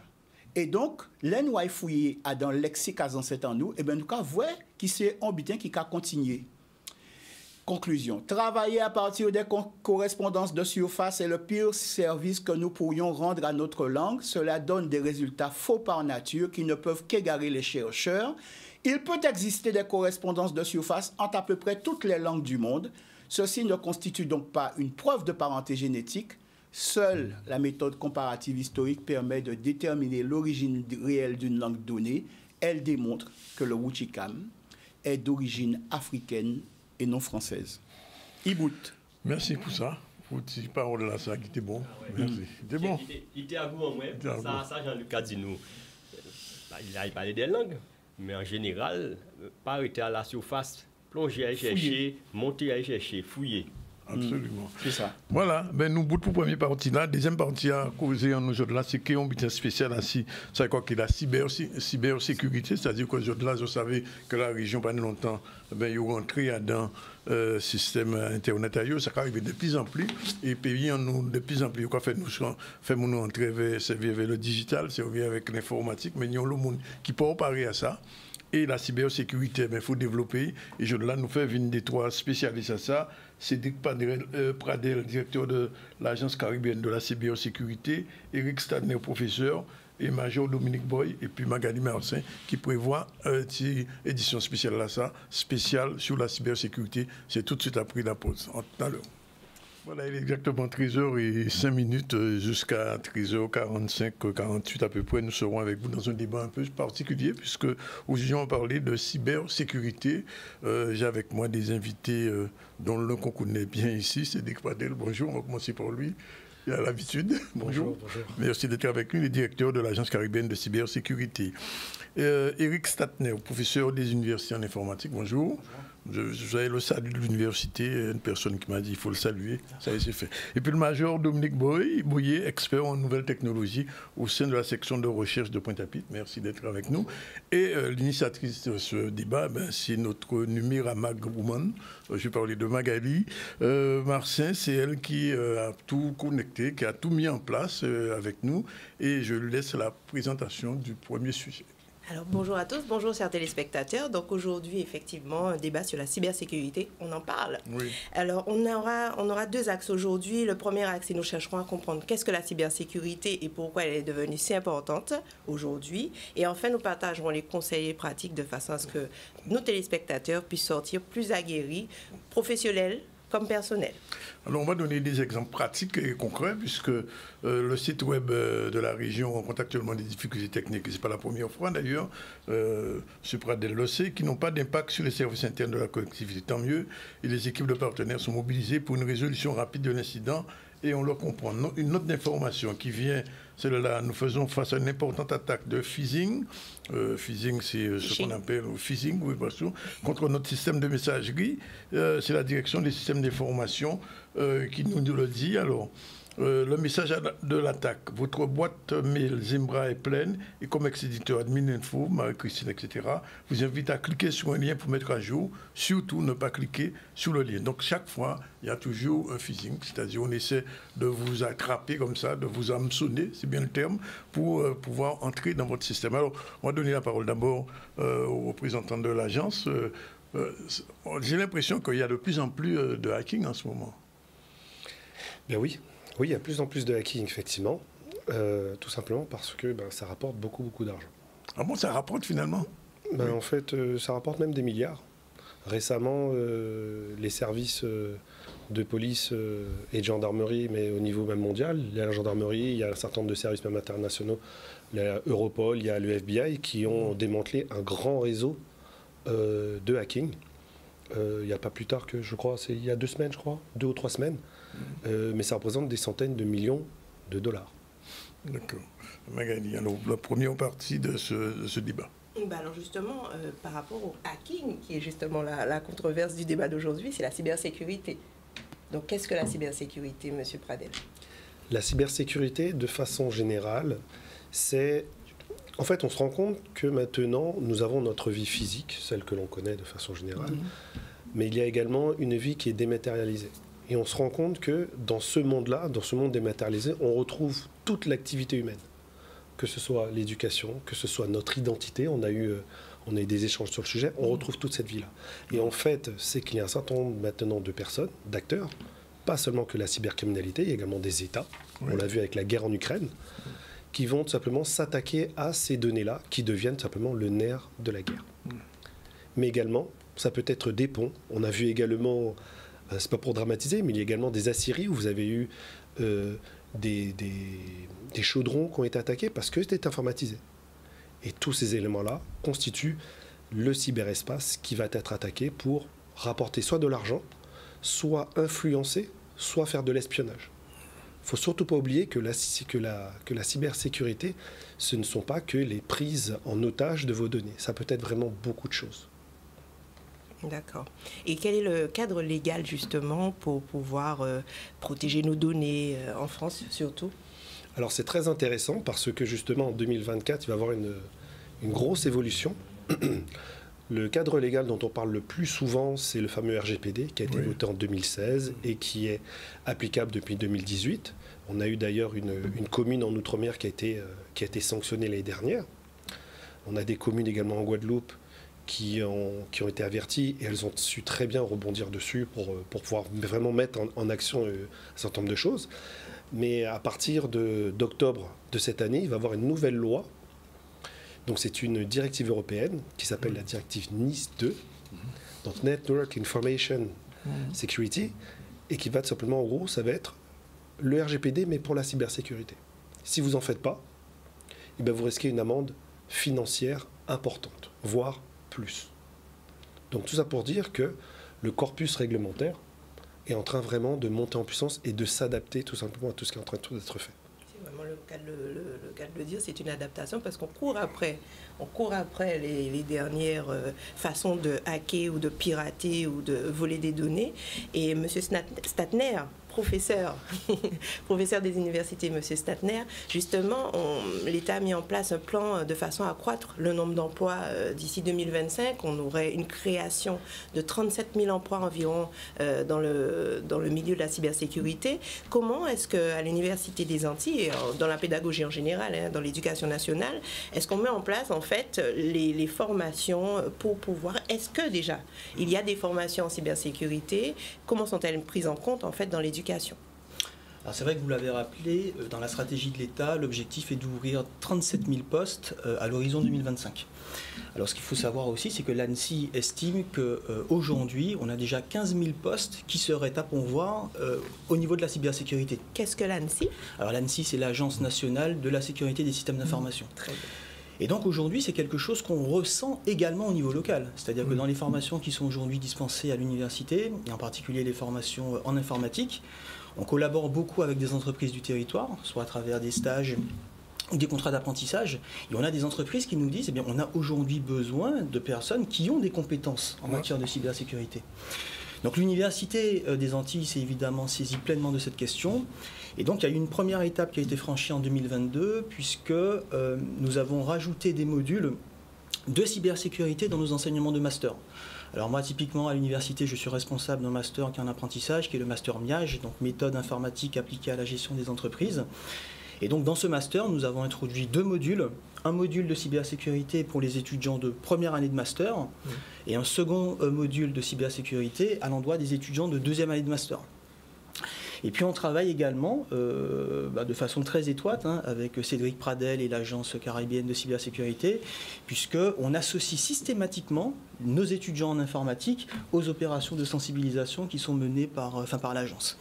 Et donc, là, nous avons fouillé dans le lexique à 7 ans, nous, et bien, nous avons vu que c'est un butin qui a continué. Conclusion. Travailler à partir des correspondances de surface est le pire service que nous pourrions rendre à notre langue. Cela donne des résultats faux par nature qui ne peuvent qu'égarer les chercheurs. Il peut exister des correspondances de surface entre à peu près toutes les langues du monde. Ceci ne constitue donc pas une preuve de parenté génétique. Seule la méthode comparative historique permet de déterminer l'origine réelle d'une langue donnée. Elle démontre que le Wuchikam est d'origine africaine et non française. Ibout. Merci pour ça. Pour ces paroles-là, ça qui était bon. Merci. C'était bon. Il était à vous en vrai. Ça, Jean-Luc a dit nous. Il a parlé des langues, mais en général, pas arrêter à la surface, plonger à chercher, monter à chercher, fouiller. Absolument. C'est ça. Voilà, ben nous bout pour la première partie là. Deuxième partie à causer en aujourd'hui là, c'est qu'on a un spécial ainsi, c'est quoi qu'il y a la cybersécurité, c'est-à-dire qu'aujourd'hui là, vous savez que la région pendant longtemps, ben ils ont rentré dans système internet ailleurs, ça arrive de plus en plus et pays en nous de plus en plus. Quoi fait nous entrer vers le digital, c'est avec l'informatique, mais il y a le monde qui peut parer à ça. Et la cybersécurité, il faut développer. Et je là, nous faisons une des trois spécialistes à ça. Cédric Pradel, directeur de l'Agence caribéenne de la cybersécurité, Eric Stadner, professeur, et Major Dominique Boy, et puis Magali Marcin, qui prévoit une édition spéciale là, ça, spéciale sur la cybersécurité. C'est tout de suite après la pause. Tout à l'heure. Voilà, il est exactement 13h05 jusqu'à 13h45, 48 à peu près. Nous serons avec vous dans un débat un peu particulier puisque aujourd'hui on va parler de cybersécurité. J'ai avec moi des invités dont l'un qu'on connaît bien ici, c'est Cédric Pradel. Bonjour, on va commencer par lui. Il a l'habitude. Bonjour. Bonjour. Merci d'être avec nous, le directeur de l'Agence caribéenne de cybersécurité. Eric Stadner, professeur des universités en informatique. Bonjour. Bonjour. Vous avez le salut de l'université, une personne qui m'a dit qu'il faut le saluer, ça y est, c'est fait. Et puis le major Dominique Boyer, expert en nouvelles technologies au sein de la section de recherche de Pointe-à-Pitre. Merci d'être avec nous. Et l'initiatrice de ce débat, c'est notre Numira Woman. Je vais parler de Magali. Marcin, c'est elle qui a tout connecté, qui a tout mis en place avec nous. Et je lui laisse la présentation du premier sujet. Alors bonjour à tous, bonjour chers téléspectateurs. Donc aujourd'hui effectivement un débat sur la cybersécurité, on en parle. Oui. Alors on aura deux axes aujourd'hui. Le premier axe, nous chercherons à comprendre qu'est-ce que la cybersécurité et pourquoi elle est devenue si importante aujourd'hui. Et enfin nous partagerons les conseils et pratiques de façon à ce que nos téléspectateurs puissent sortir plus aguerris, professionnels comme personnel. Alors on va donner des exemples pratiques et concrets puisque le site web de la région rencontre actuellement des difficultés techniques. Ce n'est pas la première fois d'ailleurs, M. Pradel le sait, qui n'ont pas d'impact sur les services internes de la collectivité. Tant mieux, et les équipes de partenaires sont mobilisées pour une résolution rapide de l'incident et on le comprend. Une note d'information qui vient, celle-là, nous faisons face à une importante attaque de phishing. Phishing, c'est ce qu'on appelle phishing, oui, contre notre système de messagerie. C'est la direction des systèmes d'information qui nous le dit. Alors, le message de l'attaque. Votre boîte mail Zimbra est pleine et comme ex-éditeur admin info, Marie-Christine, etc., vous invite à cliquer sur un lien pour mettre à jour. Surtout, ne pas cliquer sur le lien. Donc, chaque fois, il y a toujours un phishing, c'est-à-dire on essaie de vous attraper comme ça, de vous hameçonner, c'est bien le terme, pour pouvoir entrer dans votre système. Alors, on va donner la parole d'abord aux représentants de l'agence. J'ai l'impression qu'il y a de plus en plus de hacking en ce moment. Bien oui. Oui, il y a de plus en plus de hacking, effectivement, tout simplement parce que ça rapporte beaucoup d'argent. Ah bon, ça rapporte finalement ? Oui. En fait, ça rapporte même des milliards. Récemment, les services de police et de gendarmerie, mais au niveau même mondial, il y a la gendarmerie, il y a un certain nombre de services même internationaux, il y a Europol, il y a le FBI, qui ont démantelé un grand réseau de hacking. Il n'y a pas plus tard que, je crois, c'est il y a 2 semaines, je crois, 2 ou 3 semaines. Mais ça représente des centaines de millions de dollars. D'accord. Magali, alors la première partie de ce débat. Alors justement, par rapport au hacking, qui est justement la controverse du débat d'aujourd'hui, c'est la cybersécurité. Donc qu'est-ce que la cybersécurité, M. Pradel ? La cybersécurité, de façon générale, c'est... En fait, on se rend compte que maintenant, nous avons notre vie physique, celle que l'on connaît de façon générale, mais il y a également une vie qui est dématérialisée. Et on se rend compte que dans ce monde-là, dans ce monde dématérialisé, on retrouve toute l'activité humaine. Que ce soit l'éducation, que ce soit notre identité, on a eu des échanges sur le sujet, on retrouve toute cette vie-là. Et en fait, c'est qu'il y a un certain nombre maintenant de personnes, d'acteurs, pas seulement que la cybercriminalité, il y a également des États, on l'a vu avec la guerre en Ukraine, qui vont tout simplement s'attaquer à ces données-là, qui deviennent tout simplement le nerf de la guerre. Mais également, ça peut être des ponts. On a vu également, c'est pas pour dramatiser, mais il y a également des aciéries où vous avez eu des chaudrons qui ont été attaqués parce que c'était informatisé. Et tous ces éléments-là constituent le cyberespace qui va être attaqué pour rapporter soit de l'argent, soit influencer, soit faire de l'espionnage. Il ne faut surtout pas oublier que la cybersécurité, ce ne sont pas que les prises en otage de vos données. Ça peut être vraiment beaucoup de choses. D'accord. Et quel est le cadre légal justement pour pouvoir protéger nos données en France surtout? Alors c'est très intéressant parce que justement en 2024, il va y avoir une grosse évolution. Le cadre légal dont on parle le plus souvent, c'est le fameux RGPD qui a été voté en 2016 et qui est applicable depuis 2018. On a eu d'ailleurs une commune en Outre-mer qui a été sanctionnée l'année dernière. On a des communes également en Guadeloupe qui ont été averties et elles ont su très bien rebondir dessus pour pouvoir vraiment mettre en action un certain nombre de choses. Mais à partir d'octobre de cette année, il va y avoir une nouvelle loi. Donc c'est une directive européenne qui s'appelle la directive NIS 2, donc Network Information Security, et qui va tout simplement, en gros, ça va être le RGPD, mais pour la cybersécurité. Si vous n'en faites pas, eh bien vous risquez une amende financière importante, voire plus. Donc tout ça pour dire que le corpus réglementaire est en train vraiment de monter en puissance et de s'adapter tout simplement à tout ce qui est en train d'être fait. C'est vraiment le cas de le dire, c'est une adaptation parce qu'on court après les dernières façons de hacker ou de pirater ou de voler des données. Et M. Statner, professeur des universités, M. Statner, justement, l'État a mis en place un plan de façon à accroître le nombre d'emplois d'ici 2025. On aurait une création de 37 000 emplois environ dans le milieu de la cybersécurité. Comment est-ce qu'à l'Université des Antilles, et dans la pédagogie en général, dans l'éducation nationale, est-ce qu'on met en place en fait les formations pour pouvoir... Est-ce que déjà, il y a des formations en cybersécurité? Comment sont-elles prises en compte en fait dans l'éducation? Alors c'est vrai que vous l'avez rappelé, dans la stratégie de l'État, l'objectif est d'ouvrir 37 000 postes à l'horizon 2025. Alors ce qu'il faut savoir aussi, c'est que l'ANSSI estime qu'aujourd'hui, on a déjà 15 000 postes qui seraient à pourvoir au niveau de la cybersécurité. Qu'est-ce que l'ANSSI? Alors l'ANSSI, c'est l'Agence nationale de la sécurité des systèmes d'information. Très bien. Et donc aujourd'hui, c'est quelque chose qu'on ressent également au niveau local. C'est-à-dire que dans les formations qui sont aujourd'hui dispensées à l'université, et en particulier les formations en informatique, on collabore beaucoup avec des entreprises du territoire, soit à travers des stages ou des contrats d'apprentissage. Et on a des entreprises qui nous disent, eh bien, on a aujourd'hui besoin de personnes qui ont des compétences en matière de cybersécurité. Donc l'Université des Antilles s'est évidemment saisie pleinement de cette question. Et donc il y a eu une première étape qui a été franchie en 2022, puisque nous avons rajouté des modules de cybersécurité dans nos enseignements de master. Alors moi, typiquement, à l'université, je suis responsable d'un master qui est en apprentissage, qui est le master MIAGE, donc méthode informatique appliquée à la gestion des entreprises. Et donc dans ce master, nous avons introduit deux modules. Un module de cybersécurité pour les étudiants de première année de master et un second module de cybersécurité à l'endroit des étudiants de deuxième année de master. Et puis on travaille également de façon très étroite avec Cédric Pradel et l'Agence caribéenne de cybersécurité, puisqu'on associe systématiquement nos étudiants en informatique aux opérations de sensibilisation qui sont menées par l'agence.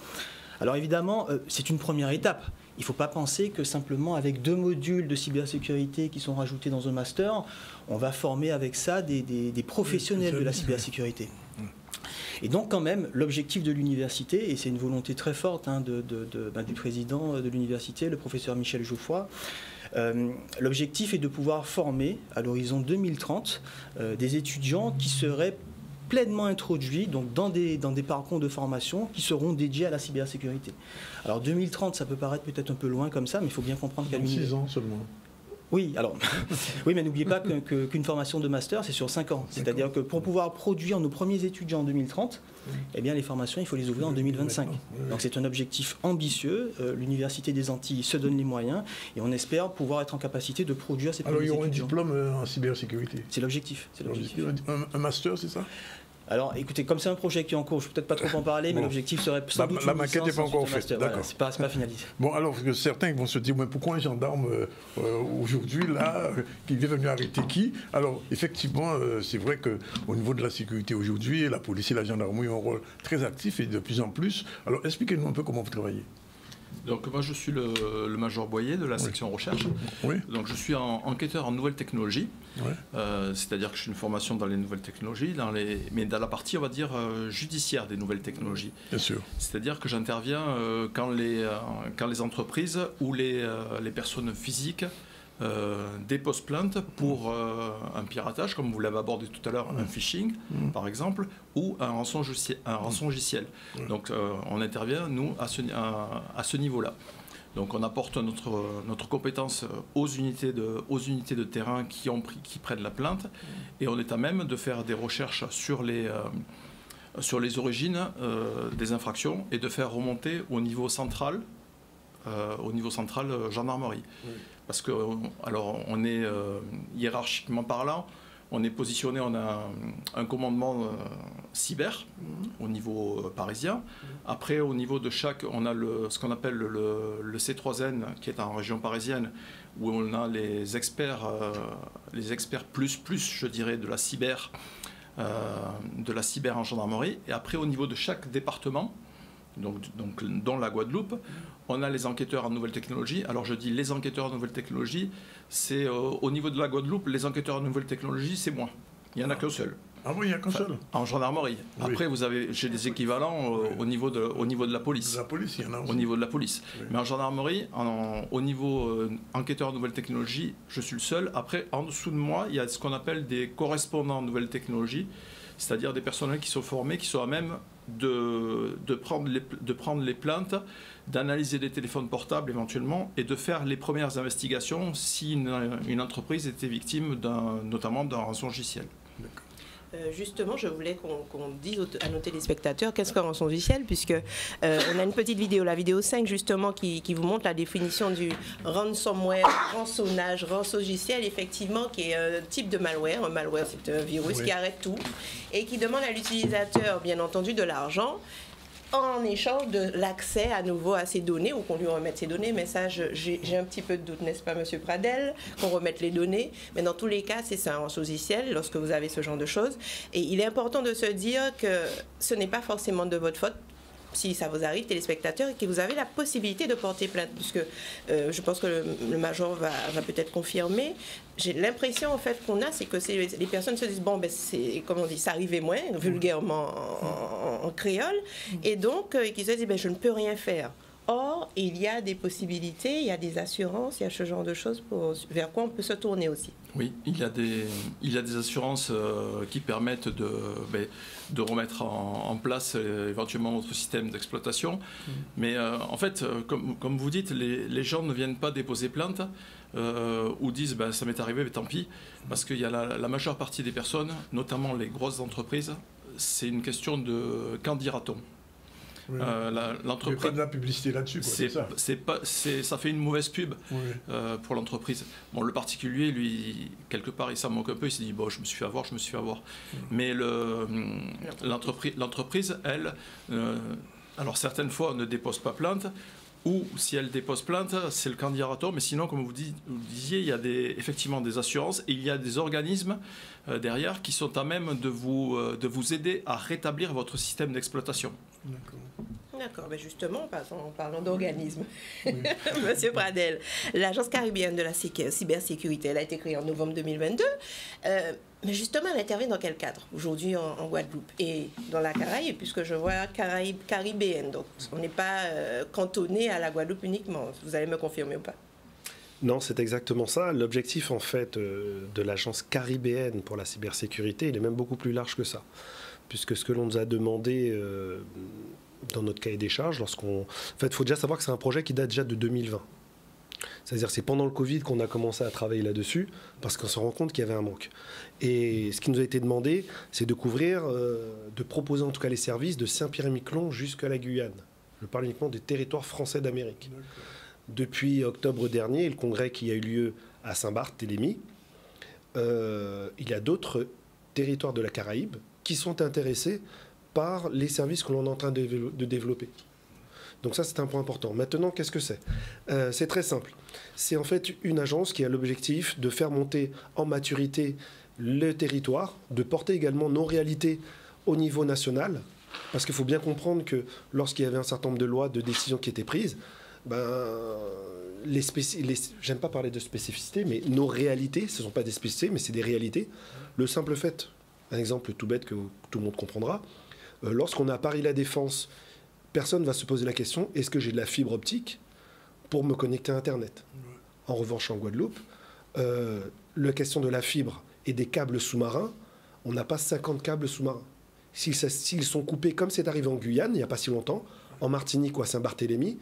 Alors évidemment, c'est une première étape. Il ne faut pas penser que simplement avec deux modules de cybersécurité qui sont rajoutés dans un master, on va former avec ça des professionnels de la cybersécurité. Et donc quand même, l'objectif de l'université, et c'est une volonté très forte du président de l'université, le professeur Michel Geoffroy, l'objectif est de pouvoir former à l'horizon 2030 des étudiants qui seraient pleinement introduits donc dans des parcours de formation qui seront dédiés à la cybersécurité. Alors 2030, ça peut paraître peut-être un peu loin comme ça, mais il faut bien comprendre qu'à l'université... 6 ans seulement. Oui, alors, oui, mais n'oubliez pas qu'une formation de master, c'est sur 5 ans. C'est-à-dire que pour pouvoir produire nos premiers étudiants en 2030, eh bien, les formations, il faut les ouvrir en 2025. Donc c'est un objectif ambitieux. L'Université des Antilles se donne les moyens et on espère pouvoir être en capacité de produire ces premiers étudiants. Alors, il y aura un diplôme en cybersécurité. C'est l'objectif. Un master, c'est ça? Alors, écoutez, comme c'est un projet qui est en cours, je ne peux peut-être pas trop en parler, mais l'objectif serait sans doute la maquette n'est pas encore faite. Voilà, c'est pas finalisé. Bon, alors, parce que certains vont se dire, mais pourquoi un gendarme aujourd'hui, là, qui est venu arrêter qui? Alors, effectivement, c'est vrai qu'au niveau de la sécurité aujourd'hui, la police et la gendarmerie ont un rôle très actif et de plus en plus. Alors, expliquez-nous un peu comment vous travaillez. Donc moi je suis le major Boyer de la section recherche. Oui. Donc je suis enquêteur en nouvelles technologies. Oui. C'est-à-dire que je suis une formation dans les nouvelles technologies, mais dans la partie on va dire judiciaire des nouvelles technologies. Bien sûr. C'est-à-dire que j'interviens quand les entreprises ou les personnes physiques déposent plainte pour un piratage, comme vous l'avez abordé tout à l'heure, un phishing par exemple, ou un rançongiciel. Donc on intervient, nous, à ce niveau-là. Donc on apporte notre compétence aux unités de terrain qui prennent la plainte, et on est à même de faire des recherches sur les origines des infractions et de faire remonter au niveau central gendarmerie. Oui. Parce que, alors, on est hiérarchiquement parlant, on est positionné, on a un commandement cyber au niveau parisien. Après, au niveau de chaque, on a ce qu'on appelle le C3N qui est en région parisienne, où on a les experts plus, je dirais, de la cyber en gendarmerie. Et après, au niveau de chaque département, donc dans la Guadeloupe, on a les enquêteurs en nouvelles technologies. Alors je dis les enquêteurs en nouvelles technologies, c'est au niveau de la Guadeloupe, les enquêteurs en nouvelles technologies, c'est moins. Il n'y en a qu'un seul. Ah oui, il n'y a qu'un seul. En gendarmerie. Oui. Après, j'ai des équivalents au niveau de la police. De la police, il y en a aussi. Au niveau de la police. Oui. Mais en gendarmerie, au niveau enquêteur en nouvelles technologies, je suis le seul. Après, en dessous de moi, il y a ce qu'on appelle des correspondants en nouvelles technologies, c'est-à-dire des personnels qui sont formés, qui sont à même de prendre les plaintes, d'analyser les téléphones portables éventuellement et de faire les premières investigations si une entreprise était victime notamment d'un rançongiciel. Justement, je voulais qu'on dise à nos téléspectateurs qu'est-ce qu'un rançongiciel, puisque on a une petite vidéo, la vidéo 5 justement, qui vous montre la définition du ransomware, rançonnage, rançongiciel, effectivement, qui est un type de malware. Un malware, c'est un virus qui arrête tout et qui demande à l'utilisateur, bien entendu, de l'argent en échange de l'accès à nouveau à ces données, ou qu'on lui remette ces données. Mais ça, j'ai un petit peu de doute, n'est-ce pas, Monsieur Pradel, qu'on remette les données. Mais dans tous les cas, c'est ça, un rançongiciel, lorsque vous avez ce genre de choses. Et il est important de se dire que ce n'est pas forcément de votre faute, si ça vous arrive, téléspectateurs, et que vous avez la possibilité de porter plainte, puisque je pense que le major va peut-être confirmer. J'ai l'impression, en fait, qu'on a, c'est que les personnes se disent, bon, ben, c'est, comme on dit, ça arrivait moins, vulgairement en créole, et donc, qu'ils se disent, ben, je ne peux rien faire. Or, il y a des possibilités, il y a des assurances, il y a ce genre de choses vers quoi on peut se tourner aussi. Oui, il y a des assurances qui permettent de remettre en place éventuellement notre système d'exploitation. Mais en fait, comme vous dites, les gens ne viennent pas déposer plainte ou disent ben, ça m'est arrivé, mais tant pis, parce qu'il y a la majeure partie des personnes, notamment les grosses entreprises, c'est une question de quand dira-t-on. Oui. L'entreprise. Pas de la publicité là-dessus. Ça fait une mauvaise pub pour l'entreprise. Bon, le particulier, lui, quelque part, il s'en moque un peu. Il s'est dit bon, je me suis fait avoir. Mais l'entreprise, elle, alors certaines fois, ne dépose pas plainte. Ou si elle dépose plainte, c'est le candidaton. Mais sinon, comme vous disiez, il y a effectivement des assurances et il y a des organismes derrière qui sont à même de vous aider à rétablir votre système d'exploitation. D'accord, mais justement, en parlant d'organismes, Monsieur Pradel, l'Agence caribéenne de la cybersécurité, elle a été créée en novembre 2022, mais justement, elle intervient dans quel cadre aujourd'hui en Guadeloupe et dans la Caraïbe, puisque je vois caribéenne, donc on n'est pas cantonné à la Guadeloupe uniquement. Vous allez me confirmer ou pas? Non, c'est exactement ça. L'objectif, en fait, de l'Agence caribéenne pour la cybersécurité, il est même beaucoup plus large que ça. Puisque ce que l'on nous a demandé dans notre cahier des charges, En fait, il faut déjà savoir que c'est un projet qui date déjà de 2020. C'est-à-dire c'est pendant le Covid qu'on a commencé à travailler là-dessus, parce qu'on se rend compte qu'il y avait un manque. Et ce qui nous a été demandé, c'est de couvrir, de proposer en tout cas les services de Saint-Pierre-et-Miquelon jusqu'à la Guyane. Je parle uniquement des territoires français d'Amérique. Depuis octobre dernier, le congrès qui a eu lieu à Saint-Barthélemy, il y a d'autres territoires de la Caraïbe qui sont intéressés par les services que l'on est en train de développer. Donc ça, c'est un point important. Maintenant, qu'est-ce que c'est ? C'est très simple. C'est en fait une agence qui a l'objectif de faire monter en maturité le territoire, de porter également nos réalités au niveau national, parce qu'il faut bien comprendre que lorsqu'il y avait un certain nombre de lois, de décisions qui étaient prises, j'aime pas parler de spécificité, mais nos réalités, ce ne sont pas des spécificités, mais c'est des réalités. Le simple fait, un exemple tout bête que tout le monde comprendra, lorsqu'on est à Paris La Défense, personne ne va se poser la question, est-ce que j'ai de la fibre optique pour me connecter à Internet ? En revanche, en Guadeloupe, la question de la fibre et des câbles sous-marins, on n'a pas 50 câbles sous-marins. S'ils sont coupés, comme c'est arrivé en Guyane, il n'y a pas si longtemps, en Martinique ou à Saint-Barthélemy,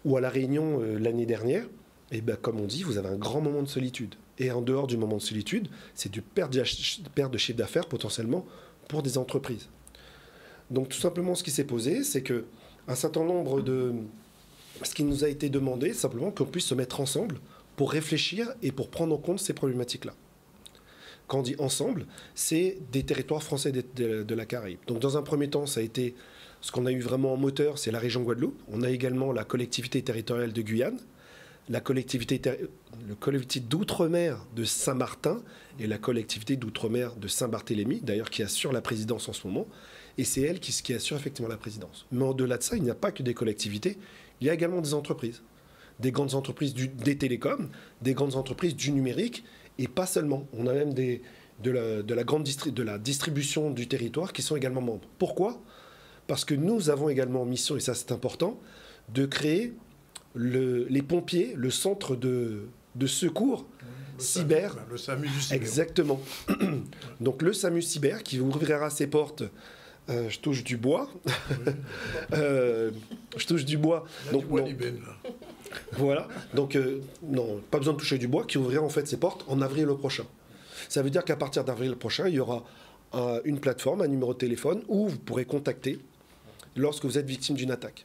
ou à La Réunion l'année dernière, et bien, comme on dit, vous avez un grand moment de solitude. Et en dehors du moment de solitude, c'est du perte de chiffre d'affaires potentiellement pour des entreprises. Donc tout simplement, ce qui s'est posé, c'est qu'un certain nombre de... Ce qui nous a été demandé, simplement qu'on puisse se mettre ensemble pour réfléchir et pour prendre en compte ces problématiques-là. Quand on dit ensemble, c'est des territoires français de la Caraïbe. Donc dans un premier temps, ça a été ce qu'on a eu vraiment en moteur, c'est la région Guadeloupe. On a également la collectivité territoriale de Guyane, la collectivité d'outre-mer de Saint-Martin et la collectivité d'outre-mer de Saint-Barthélemy, d'ailleurs qui assure la présidence en ce moment. Et c'est elle qui assure effectivement la présidence. Mais au-delà de ça, il n'y a pas que des collectivités, il y a également des entreprises. Des grandes entreprises des télécoms, des grandes entreprises du numérique, et pas seulement. On a même de la distribution du territoire qui sont également membres. Pourquoi ? Parce que nous avons également en mission, et ça c'est important, de créer les pompiers, le centre de secours cyber. Le SAMU du cyber. Exactement. Donc le SAMU cyber qui ouvrira ses portes. Je touche du bois. Je touche du bois. Donc, voilà. Donc, non, pas besoin de toucher du bois, qui ouvrira en fait ses portes en avril prochain. Ça veut dire qu'à partir d'avril prochain, il y aura une plateforme, un numéro de téléphone où vous pourrez contacter lorsque vous êtes victime d'une attaque.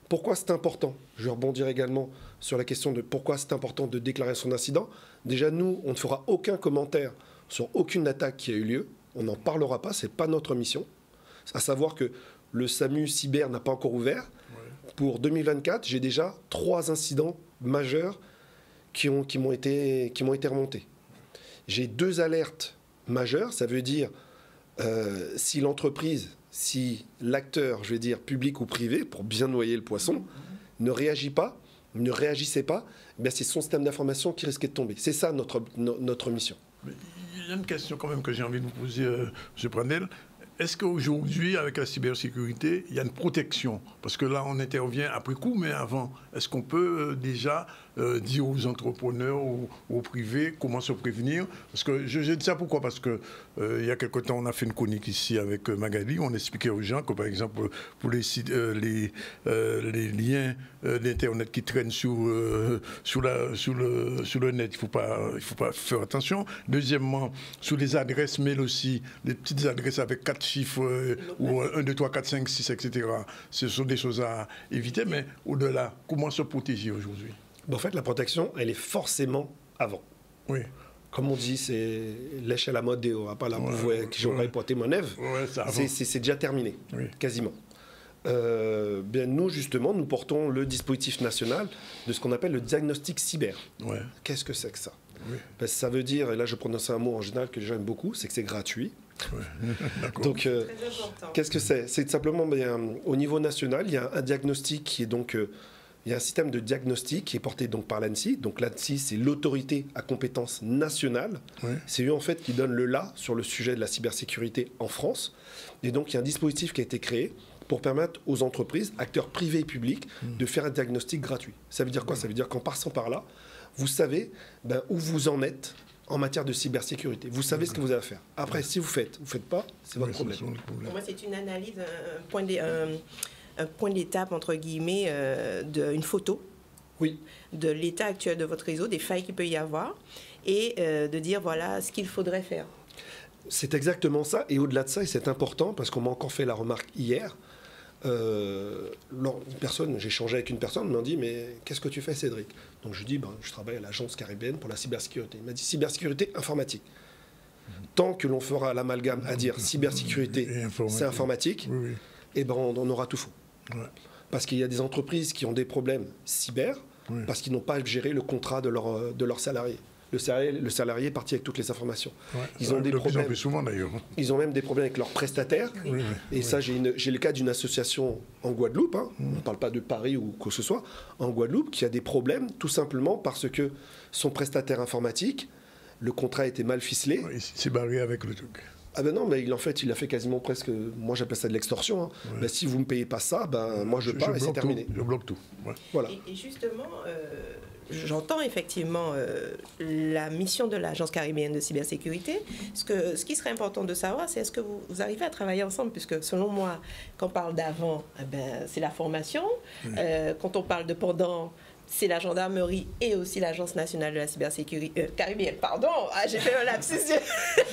Pourquoi c'est important ? Je vais rebondir également sur la question de pourquoi c'est important de déclarer son incident. Déjà, nous, on ne fera aucun commentaire sur aucune attaque qui a eu lieu. On n'en parlera pas, ce n'est pas notre mission. À savoir que le SAMU cyber n'a pas encore ouvert. Ouais. Pour 2024, j'ai déjà 3 incidents majeurs qui m'ont été remontés. J'ai 2 alertes majeures, ça veut dire si l'entreprise, si l'acteur, je vais dire public ou privé, pour bien noyer le poisson, ne réagissait pas, bien c'est son système d'information qui risquait de tomber. C'est ça notre mission. Mais il y a une question quand même que j'ai envie de vous poser, M. Pranel. Est-ce qu'aujourd'hui, avec la cybersécurité, il y a une protection ? Parce que là, on intervient après coup, mais avant, est-ce qu'on peut déjà dire aux entrepreneurs ou aux privés comment se prévenir ? Parce que je dis ça pourquoi ? Parce que il y a quelque temps, on a fait une chronique ici avec Magali, on expliquait aux gens que, par exemple, pour les sites, les liens d'Internet qui traînent sur le net, il faut pas faire attention. Deuxièmement, sur les adresses mail aussi, les petites adresses avec 4 chiffres, ou 1, 2, 3, 4, 5, 6, etc. Ce sont des choses à éviter, mais au-delà, comment se protéger aujourd'hui ? En fait, la protection, elle est forcément avant. Oui. Comme on dit, c'est l'échelle à mode et pas la qui j'aurais pointé mon œuvre. C'est déjà terminé, quasiment. Bien, nous, justement, nous portons le dispositif national de ce qu'on appelle le diagnostic cyber. Ouais. Qu'est-ce que c'est que ça ? Ben, ça veut dire, et là je prononce un mot en général que les gens aiment beaucoup, c'est que c'est gratuit. Donc, qu'est-ce que c'est ? C'est simplement, au niveau national, il y a un diagnostic qui est donc... il y a un système de diagnostic qui est porté donc par l'ANSSI. Donc l'ANSSI, c'est l'autorité à compétence nationale. Ouais. C'est eux en fait qui donnent le là sur le sujet de la cybersécurité en France. Et donc il y a un dispositif qui a été créé pour permettre aux entreprises, acteurs privés et publics, de faire un diagnostic gratuit. Ça veut dire quoi ? Ça veut dire qu'en passant par là, vous savez où vous en êtes en matière de cybersécurité. Vous savez ce que vous avez à faire. Après, si vous faites pas, c'est votre problème. Pour moi, c'est une analyse, un point d'étape, entre guillemets, d'une photo Oui. De l'état actuel de votre réseau, des failles qu'il peut y avoir, et de dire voilà ce qu'il faudrait faire. C'est exactement ça, et au-delà de ça, et c'est important, parce qu'on m'a encore fait la remarque hier, j'ai échangé avec une personne, m'a dit mais qu'est-ce que tu fais, Cédric? Donc je lui dis je travaille à l'agence caribéenne pour la cybersécurité. Il m'a dit cybersécurité informatique. Tant que l'on fera l'amalgame à dire cybersécurité, c'est informatique, et on aura tout faux. Ouais. Parce qu'il y a des entreprises qui ont des problèmes cyber, parce qu'ils n'ont pas géré le contrat de leurs salariés. Le salarié est parti avec toutes les informations. Ouais. Ils ont des problèmes. Plus souvent, d'ailleurs. Ils ont même des problèmes avec leurs prestataires. Ça, j'ai le cas d'une association en Guadeloupe. On ne parle pas de Paris ou quoi que ce soit. En Guadeloupe, qui a des problèmes tout simplement parce que son prestataire informatique, le contrat a été mal ficelé. Il s'est barré avec le truc. Ah ben non, mais il a fait quasiment presque, moi j'appelle ça de l'extorsion. Ben, si vous ne me payez pas ça, moi je pars et c'est terminé. Je bloque tout. Ouais. Voilà. Et justement, j'entends effectivement la mission de l'Agence caribéenne de cybersécurité. Ce qui serait important de savoir, c'est est-ce que vous arrivez à travailler ensemble, puisque selon moi, quand on parle d'avant, c'est la formation. Quand on parle de pendant, c'est la gendarmerie et aussi l'Agence nationale de la cybersécurité caribéenne. Pardon, j'ai fait un lapsus.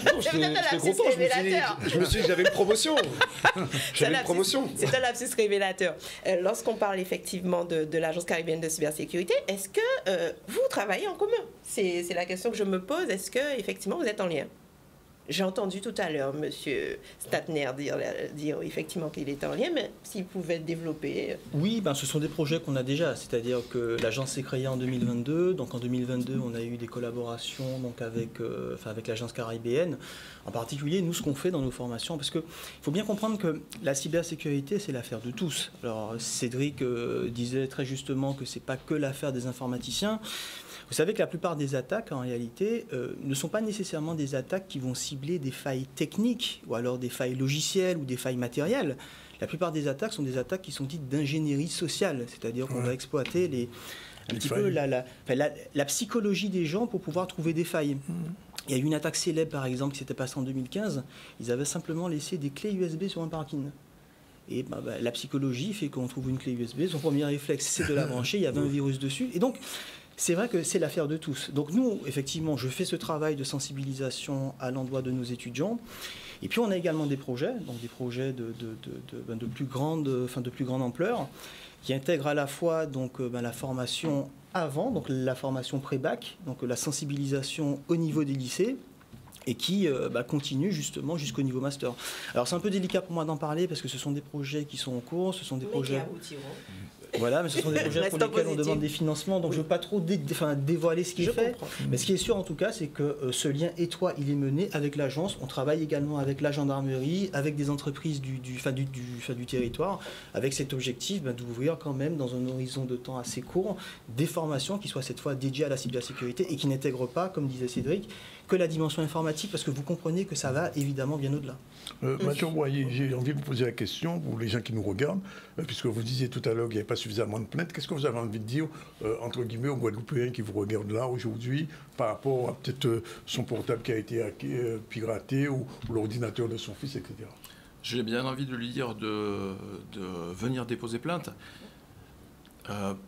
Je me suis dit, j'avais une promotion. J'avais une promotion. C'est un lapsus révélateur. Lorsqu'on parle effectivement de l'Agence caribéenne de cybersécurité, est-ce que vous travaillez en commun? C'est la question que je me pose. Est-ce que effectivement vous êtes en lien? J'ai entendu tout à l'heure M. Statner dire effectivement qu'il était en lien, mais s'il pouvait développer... Oui, ce sont des projets qu'on a déjà, c'est-à-dire que l'agence s'est créée en 2022, donc en 2022 on a eu des collaborations donc avec l'agence caribéenne. En particulier, nous, ce qu'on fait dans nos formations, parce qu'il faut bien comprendre que la cybersécurité, c'est l'affaire de tous. Alors Cédric disait très justement que ce n'est pas que l'affaire des informaticiens. Vous savez que la plupart des attaques, en réalité, ne sont pas nécessairement des attaques qui vont cibler des failles techniques ou alors des failles logicielles ou des failles matérielles. La plupart des attaques sont des attaques qui sont dites d'ingénierie sociale, c'est-à-dire qu'on va exploiter la psychologie des gens pour pouvoir trouver des failles. Il y a eu une attaque célèbre, par exemple, qui s'était passée en 2015. Ils avaient simplement laissé des clés USB sur un parking. Et la psychologie fait qu'on trouve une clé USB. Son premier réflexe, c'est de la brancher. Il y avait un virus dessus. Et donc, c'est vrai que c'est l'affaire de tous. Donc nous, effectivement, je fais ce travail de sensibilisation à l'endroit de nos étudiants. Et puis on a également des projets, donc des projets de plus grande ampleur, qui intègrent à la fois la formation avant, donc la formation pré-bac, donc la sensibilisation au niveau des lycées, et qui continue justement jusqu'au niveau master. Alors c'est un peu délicat pour moi d'en parler parce que ce sont des projets qui sont en cours, ce sont des projets... Voilà, mais ce sont des projets pour lesquels on demande des financements, donc je ne veux pas trop dévoiler ce qui est fait. Mais ce qui est sûr en tout cas, c'est que ce lien étroit, il est mené avec l'agence. On travaille également avec la gendarmerie, avec des entreprises du territoire, avec cet objectif d'ouvrir quand même dans un horizon de temps assez court des formations qui soient cette fois dédiées à la cybersécurité et qui n'intègrent pas, comme disait Cédric, que la dimension informatique, parce que vous comprenez que ça va évidemment bien au-delà. Mathieu Boyer, j'ai envie de vous poser la question pour les gens qui nous regardent, puisque vous disiez tout à l'heure qu'il n'y avait pas suffisamment de plaintes. Qu'est-ce que vous avez envie de dire, entre guillemets, aux Guadeloupéens qui vous regardent là aujourd'hui, par rapport à peut-être son portable qui a été piraté ou l'ordinateur de son fils, etc. J'ai bien envie de lui dire de venir déposer plainte.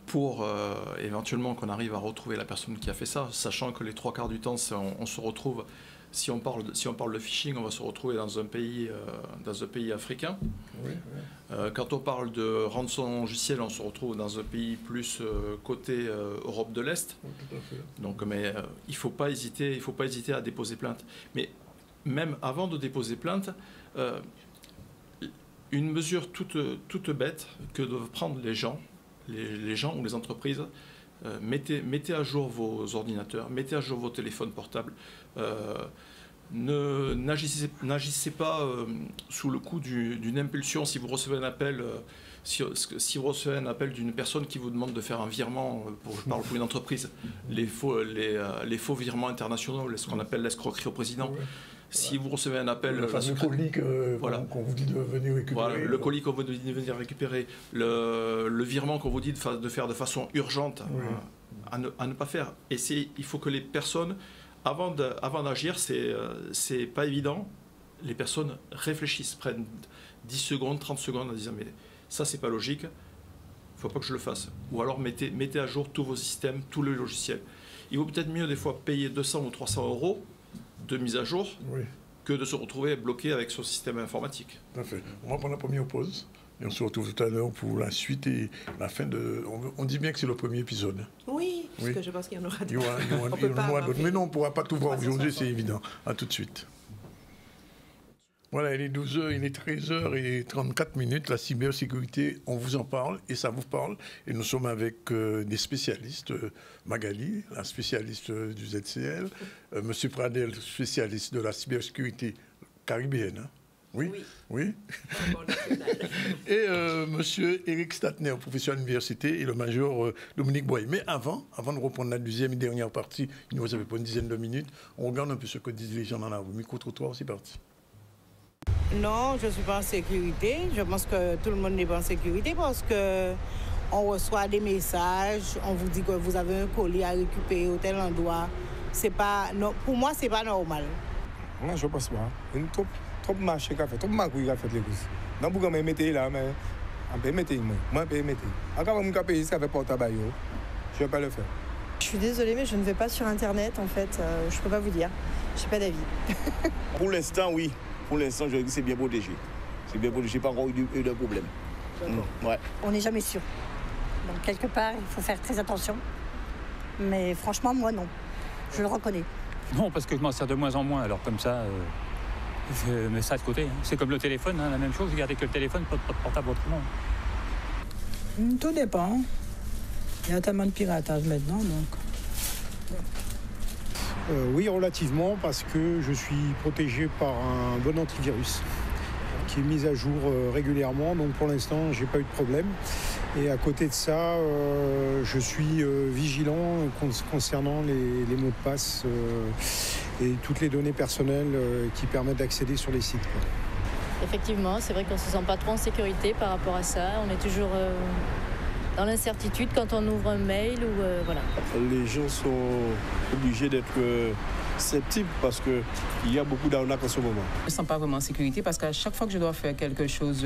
Pour éventuellement qu'on arrive à retrouver la personne qui a fait ça, sachant que les 3/4 du temps, on se retrouve, si on parle de phishing, on va se retrouver dans un pays africain. Oui, oui. Quand on parle de rançon logiciel, on se retrouve dans un pays plus côté Europe de l'Est. Oui, tout à fait. Donc, mais il ne faut pas hésiter à déposer plainte. Mais même avant de déposer plainte, une mesure toute bête que doivent prendre les gens ou les entreprises, mettez à jour vos ordinateurs, mettez à jour vos téléphones portables. N'agissez pas sous le coup d'une impulsion. Si vous recevez un appel, si vous recevez un appel d'une personne qui vous demande de faire un virement, je parle pour une entreprise, les faux virements internationaux, ce qu'on appelle l'escroquerie au président. Ouais. Si vous recevez un appel... Le fameux colis qu'on vous dit de venir récupérer. Voilà, le colis qu'on vous dit de venir récupérer, le virement qu'on vous dit de faire de façon urgente, oui. à ne pas faire. Et il faut que les personnes, avant d'agir, c'est pas évident, les personnes réfléchissent, prennent 10 secondes, 30 secondes en disant « mais ça, c'est pas logique ». faut pas que je le fasse. Ou alors mettez à jour tous vos systèmes, tous les logiciels. Il vaut peut-être mieux des fois payer 200 ou 300 euros de mise à jour que de se retrouver bloqué avec son système informatique. Tout à fait. On va prendre la première pause et on se retrouve tout à l'heure pour la suite et la fin de... On dit bien que c'est le premier épisode. Oui, parce que je pense qu'il y en aura d'autres. Il y en aura d'autres. Mais non, on ne pourra pas tout voir aujourd'hui, c'est évident. À tout de suite. Voilà, il est 12h, il est 13h34. La cybersécurité, on vous en parle et ça vous parle. Et nous sommes avec des spécialistes. Magali, la spécialiste du ZCL. Monsieur Pradel, spécialiste de la cybersécurité caribéenne. Hein? Oui. Et monsieur Eric Statner, professeur à l'université, et le major Dominique Boyer. Mais avant de reprendre la deuxième et dernière partie, il nous avait pas une dizaine de minutes, on regarde un peu ce que disent les gens dans la rue. Micro-trottoir, c'est parti. Non, je ne suis pas en sécurité. Je pense que tout le monde n'est pas en sécurité parce qu'on reçoit des messages, on vous dit que vous avez un colis à récupérer au tel endroit. Non, pour moi, ce n'est pas normal. Non, je ne pense pas. Trop de marché qu'a fait, trop de marché qu'a fait les courses. Dans le boucan, je vais là, mais je peux mettre. Moi, je peux mettre. Quand je vais payer ça avec porte-tabac, je ne vais pas le faire. Je suis désolée, mais je ne vais pas sur Internet, en fait. Je ne peux pas vous dire. Je n'ai pas d'avis. Pour l'instant, oui. Pour l'instant, je dis que c'est bien protégé. C'est bien protégé, pas encore eu de problème. Ouais. On n'est jamais sûr. Donc, quelque part, il faut faire très attention. Mais franchement, moi, non. Je le reconnais. Non, parce que je m'en sers de moins en moins. Alors, comme ça, je mets ça de côté. C'est comme le téléphone, hein, la même chose. Je gardais que le téléphone, pas de portable autrement. Tout dépend. Il y a tellement de piratage maintenant, donc... Oui, relativement, parce que je suis protégé par un bon antivirus qui est mis à jour régulièrement. Donc pour l'instant, je n'ai pas eu de problème. Et à côté de ça, je suis vigilant concernant les mots de passe et toutes les données personnelles qui permettent d'accéder sur les sites. Effectivement, c'est vrai qu'on ne se sent pas trop en sécurité par rapport à ça. On est toujours dans l'incertitude quand on ouvre un mail ou voilà. Les gens sont obligés d'être sceptiques parce qu'il y a beaucoup d'arnaques en ce moment. Je ne me sens pas vraiment en sécurité parce qu'à chaque fois que je dois faire quelque chose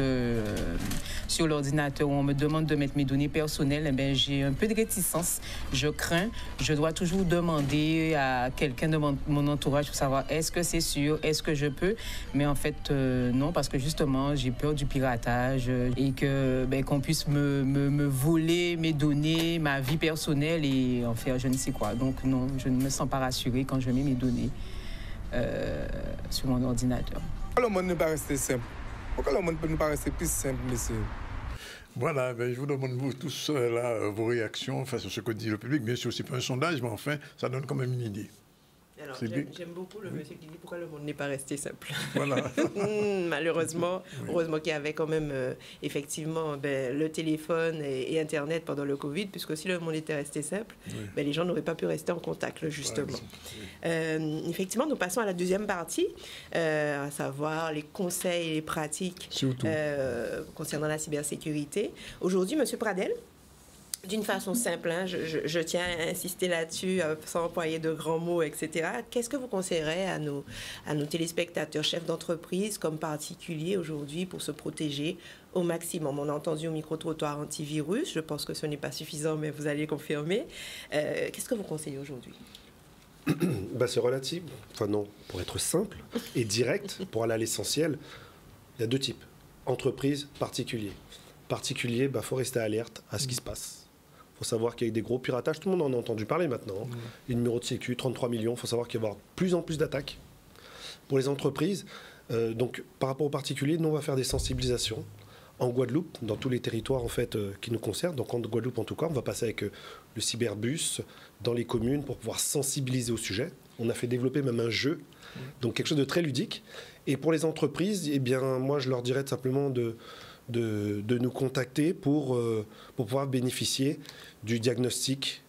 sur l'ordinateur où on me demande de mettre mes données personnelles, eh bien, j'ai un peu de réticence. Je crains. Je dois toujours demander à quelqu'un de mon entourage pour savoir est-ce que c'est sûr, est-ce que je peux. Mais en fait, non, parce que justement, j'ai peur du piratage et qu'on puisse me voler mes données, ma vie personnelle et en faire je ne sais quoi. Donc non, je ne me sens pas rassurée quand je mets mes données sur mon ordinateur. Pourquoi le monde ne peut pas rester simple? Pourquoi le monde ne peut pas rester plus simple, messieurs? Voilà, je vous demande vous tous là, vos réactions face à ce que dit le public. Bien sûr, ce n'est pas un sondage, mais enfin, ça donne quand même une idée. Alors, j'aime beaucoup le monsieur qui dit pourquoi le monde n'est pas resté simple. Voilà. Malheureusement, heureusement qu'il y avait quand même effectivement le téléphone et Internet pendant le Covid, puisque si le monde était resté simple, les gens n'auraient pas pu rester en contact, là, justement. Effectivement, nous passons à la deuxième partie, à savoir les conseils et les pratiques concernant la cybersécurité. Aujourd'hui, monsieur Pradel, d'une façon simple, hein, je tiens à insister là-dessus, sans employer de grands mots, etc. Qu'est-ce que vous conseillerez à nos téléspectateurs, chefs d'entreprise comme particuliers aujourd'hui pour se protéger au maximum? On a entendu au micro-trottoir antivirus, je pense que ce n'est pas suffisant, mais vous allez confirmer. Qu'est-ce que vous conseillez aujourd'hui? C'est relatif. Enfin non, pour être simple et direct, pour aller à l'essentiel, il y a deux types. Entreprise, particulier. Particulier, faut rester alerte à ce qui se passe. Il faut savoir qu'il y a des gros piratages. Tout le monde en a entendu parler maintenant. Les numéros de sécu, 33 millions. Il faut savoir qu'il va y avoir de plus en plus d'attaques. Pour les entreprises, donc par rapport aux particuliers, nous, on va faire des sensibilisations. En Guadeloupe, dans tous les territoires en fait, qui nous concernent, donc en Guadeloupe en tout cas, on va passer avec le cyberbus dans les communes pour pouvoir sensibiliser au sujet. On a fait développer même un jeu, donc quelque chose de très ludique. Et pour les entreprises, eh bien, moi, je leur dirais simplement de nous contacter pour pouvoir bénéficier du diagnostic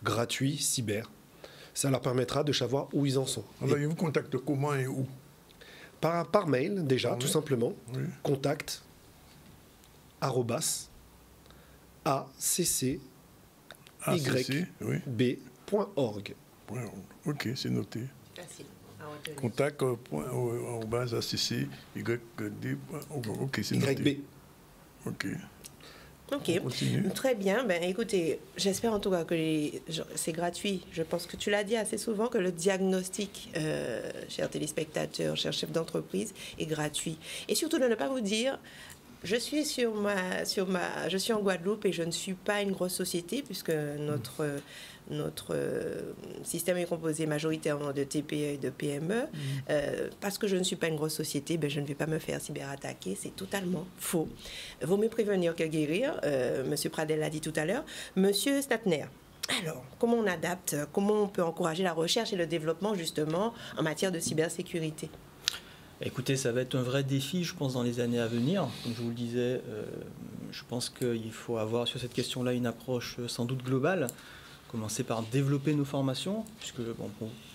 gratuit cyber. Ça leur permettra de savoir où ils en sont. Alors, ils vous contactent comment et où? Par mail, déjà, tout simplement. Oui. Contact @accYB.org. Ok, c'est noté. Facile. Contact @accyd.org. Ok, c'est noté. YB. Ok. Ok, très bien. Ben, écoutez, j'espère en tout cas que c'est gratuit. Je pense que tu l'as dit assez souvent, que le diagnostic, chers téléspectateurs, chers chefs d'entreprise, est gratuit. Et surtout de ne pas vous dire, je suis je suis en Guadeloupe et je ne suis pas une grosse société puisque notre système est composé majoritairement de TPE et de PME. Parce que je ne suis pas une grosse société, ben je ne vais pas me faire cyberattaquer. C'est totalement faux. Vaut mieux prévenir que guérir. Monsieur Pradel l'a dit tout à l'heure. Monsieur Statner, alors, comment on adapte, comment on peut encourager la recherche et le développement justement en matière de cybersécurité? Écoutez, ça va être un vrai défi, je pense, dans les années à venir. Comme je vous le disais, je pense qu'il faut avoir sur cette question-là une approche sans doute globale. Commencer par développer nos formations, puisque bon,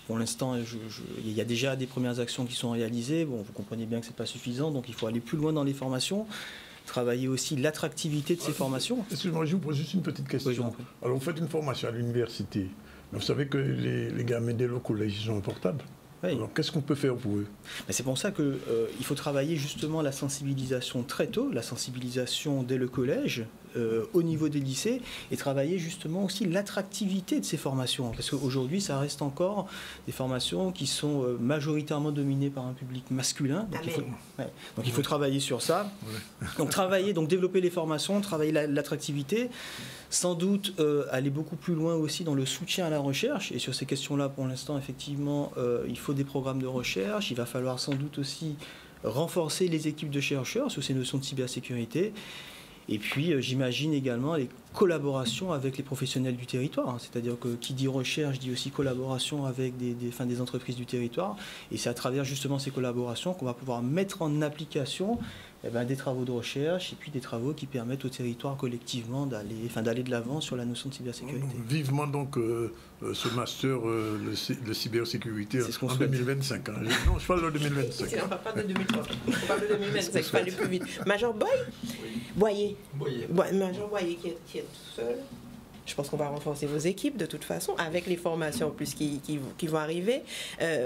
pour l'instant, il y a déjà des premières actions qui sont réalisées. Bon, vous comprenez bien que ce n'est pas suffisant, donc il faut aller plus loin dans les formations. Travailler aussi l'attractivité de ces formations. Excusez-moi, je vous pose juste une petite question. Oui, alors, vous faites une formation à l'université. Vous savez que les gamins dès le collège, ils ont un portable. Oui. Alors, qu'est-ce qu'on peut faire pour eux? C'est pour ça qu'il faut travailler justement la sensibilisation très tôt, la sensibilisation dès le collège, au niveau des lycées, et travailler justement aussi l'attractivité de ces formations. Parce qu'aujourd'hui, ça reste encore des formations qui sont majoritairement dominées par un public masculin. Donc, il faut travailler sur ça. Donc, développer les formations, travailler l'attractivité. Sans doute aller beaucoup plus loin aussi dans le soutien à la recherche. Et sur ces questions-là, pour l'instant, effectivement, il faut des programmes de recherche. Il va falloir sans doute aussi renforcer les équipes de chercheurs sur ces notions de cybersécurité. Et puis, j'imagine également les collaborations avec les professionnels du territoire. C'est-à-dire que qui dit recherche dit aussi collaboration avec des entreprises du territoire. Et c'est à travers justement ces collaborations qu'on va pouvoir mettre en application des travaux de recherche et puis des travaux qui permettent au territoire collectivement d'aller de l'avant sur la notion de cybersécurité. Vivement donc ce master de cybersécurité en 2025. Hein. Non, je parle de 2025. On ne parle pas de 2030. On parle de 2025, il faut aller plus vite. Major Boyer. Major Boyer qui est tout seul. Je pense qu'on va renforcer vos équipes de toute façon avec les formations en plus qui vont arriver.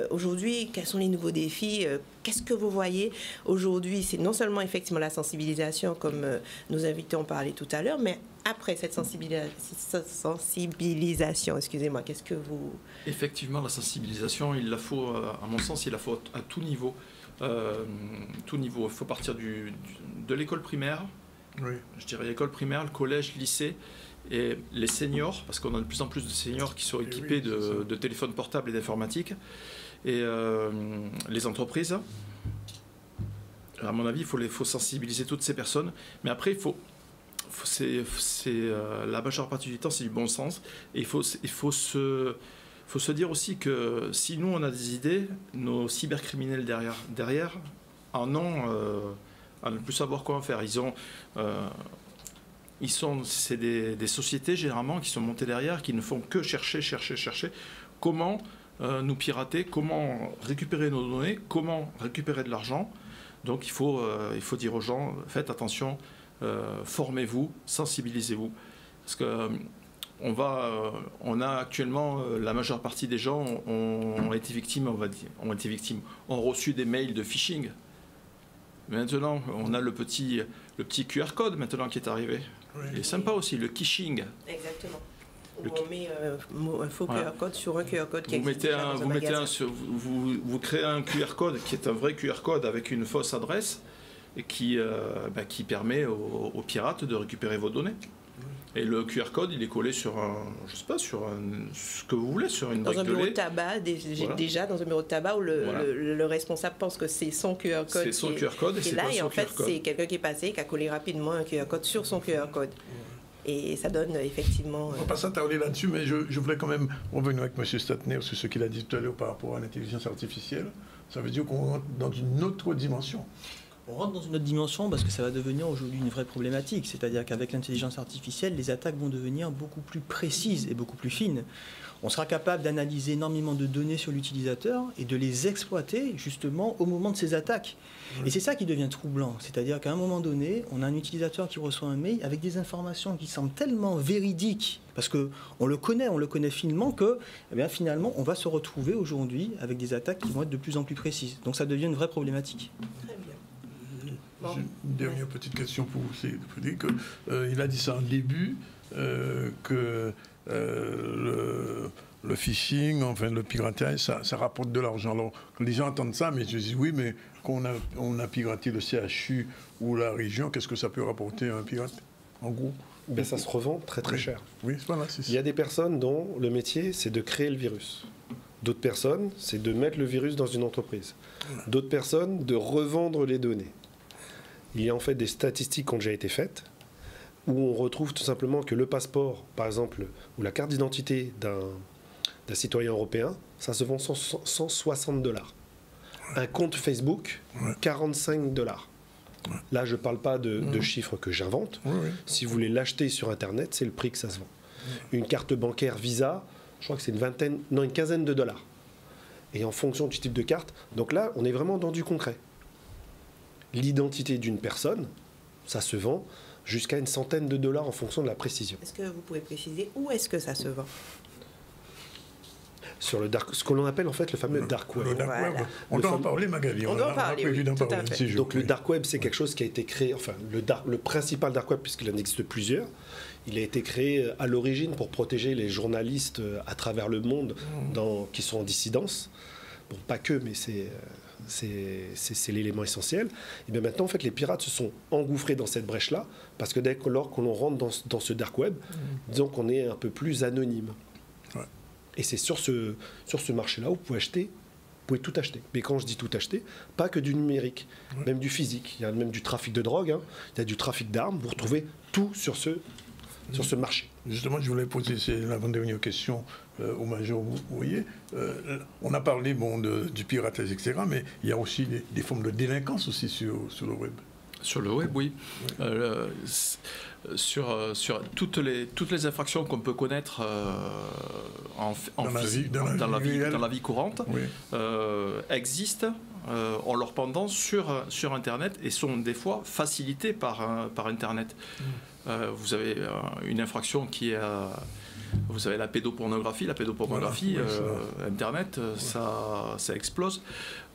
Aujourd'hui, quels sont les nouveaux défis? Qu'est-ce que vous voyez aujourd'hui? C'est non seulement effectivement la sensibilisation comme nos invités ont parlé tout à l'heure, mais après cette sensibilisation, excusez-moi, qu'est-ce que vous... Effectivement, la sensibilisation, il la faut, à mon sens, il la faut à tout niveau. Il faut partir de l'école primaire, je dirais l'école primaire, le collège, lycée, et les seniors, parce qu'on a de plus en plus de seniors qui sont équipés de téléphones portables et d'informatique, et les entreprises. À mon avis, il faut sensibiliser toutes ces personnes, mais après, la majeure partie du temps, c'est du bon sens, et il faut se dire aussi que si nous, on a des idées, nos cybercriminels derrière en ont à ne plus savoir quoi en faire. C'est des sociétés généralement qui sont montées derrière, qui ne font que chercher comment nous pirater, comment récupérer nos données, comment récupérer de l'argent. Donc il faut dire aux gens, faites attention, formez-vous, sensibilisez-vous. Parce que on a actuellement, la majeure partie des gens ont été victimes, ont reçu des mails de phishing. Maintenant, on a le petit QR code maintenant qui est arrivé. Il est sympa aussi, le kishing. Exactement. On met un faux QR code sur un QR code qui existe. Vous créez un QR code qui est un vrai QR code avec une fausse adresse et qui permet aux pirates de récupérer vos données. Et le QR code, il est collé sur ce que vous voulez, sur une brique de lait. Dans un bureau de tabac, déjà dans un bureau de tabac où le responsable pense que c'est son QR code. C'est son QR code et c'est pas son QR code. Et en fait, c'est quelqu'un qui est passé, qui a collé rapidement un QR code sur son QR code. Et ça donne effectivement... On ne va pas s'attarder là-dessus, mais je voulais quand même revenir avec M. Statner sur ce qu'il a dit tout à l'heure par rapport à l'intelligence artificielle. Ça veut dire qu'on rentre dans une autre dimension. On rentre dans une autre dimension parce que ça va devenir aujourd'hui une vraie problématique. C'est-à-dire qu'avec l'intelligence artificielle, les attaques vont devenir beaucoup plus précises et beaucoup plus fines. On sera capable d'analyser énormément de données sur l'utilisateur et de les exploiter justement au moment de ces attaques. Et c'est ça qui devient troublant. C'est-à-dire qu'à un moment donné, on a un utilisateur qui reçoit un mail avec des informations qui semblent tellement véridiques, parce qu'on le connaît finement, que finalement, on va se retrouver aujourd'hui avec des attaques qui vont être de plus en plus précises. Donc ça devient une vraie problématique. Très bien. Une dernière petite question pour vous. Il a dit ça en début, que le phishing, enfin le piratage, ça rapporte de l'argent. Alors, les gens entendent ça, mais je dis oui, mais quand on a piraté le CHU ou la région, qu'est-ce que ça peut rapporter à un pirate, en gros? Ben, ça se revend très très cher. Oui, voilà, c'est ça. Il y a des personnes dont le métier, c'est de créer le virus. D'autres personnes, c'est de mettre le virus dans une entreprise. D'autres personnes, de revendre les données. Il y a en fait des statistiques qui ont déjà été faites, où on retrouve tout simplement que le passeport, par exemple, ou la carte d'identité d'un citoyen européen, ça se vend $160. Un compte Facebook, $45. Là, je ne parle pas de chiffres que j'invente. Si vous voulez l'acheter sur Internet, c'est le prix que ça se vend. Une carte bancaire Visa, je crois que c'est une quinzaine de dollars. Et en fonction du type de carte, donc là, on est vraiment dans du concret. L'identité d'une personne, ça se vend jusqu'à une centaine de dollars en fonction de la précision. Est-ce que vous pouvez préciser où est-ce que ça se vend? Sur le dark, ce que l'on appelle en fait le fameux dark web. Le dark web. On doit en parler, Magali. On doit en parler, oui, tout à fait. Donc le dark web, c'est quelque chose qui a été créé, enfin le principal dark web, puisqu'il en existe plusieurs, il a été créé à l'origine pour protéger les journalistes à travers le monde qui sont en dissidence. Bon, pas que, mais c'est l'élément essentiel. Et bien maintenant, en fait, les pirates se sont engouffrés dans cette brèche-là, parce que dès lors que l'on rentre dans ce dark web, disons qu'on est un peu plus anonyme. Et c'est sur ce marché-là où vous pouvez tout acheter. Mais quand je dis tout acheter, pas que du numérique, même du physique. Il y a même du trafic de drogue, hein. Il y a du trafic d'armes. Vous retrouvez tout sur ce marché. Justement, je voulais poser l'avant-dernière question au Major. Vous voyez, on a parlé du piratage, etc., mais il y a aussi des formes de délinquance aussi sur le web. Sur le web, oui. Sur toutes les infractions qu'on peut connaître dans la vie courante, existent, ont leur pendant sur Internet et sont des fois facilitées par Internet. Vous avez une infraction qui est... Vous avez la pédopornographie. Voilà, Internet, ça explose.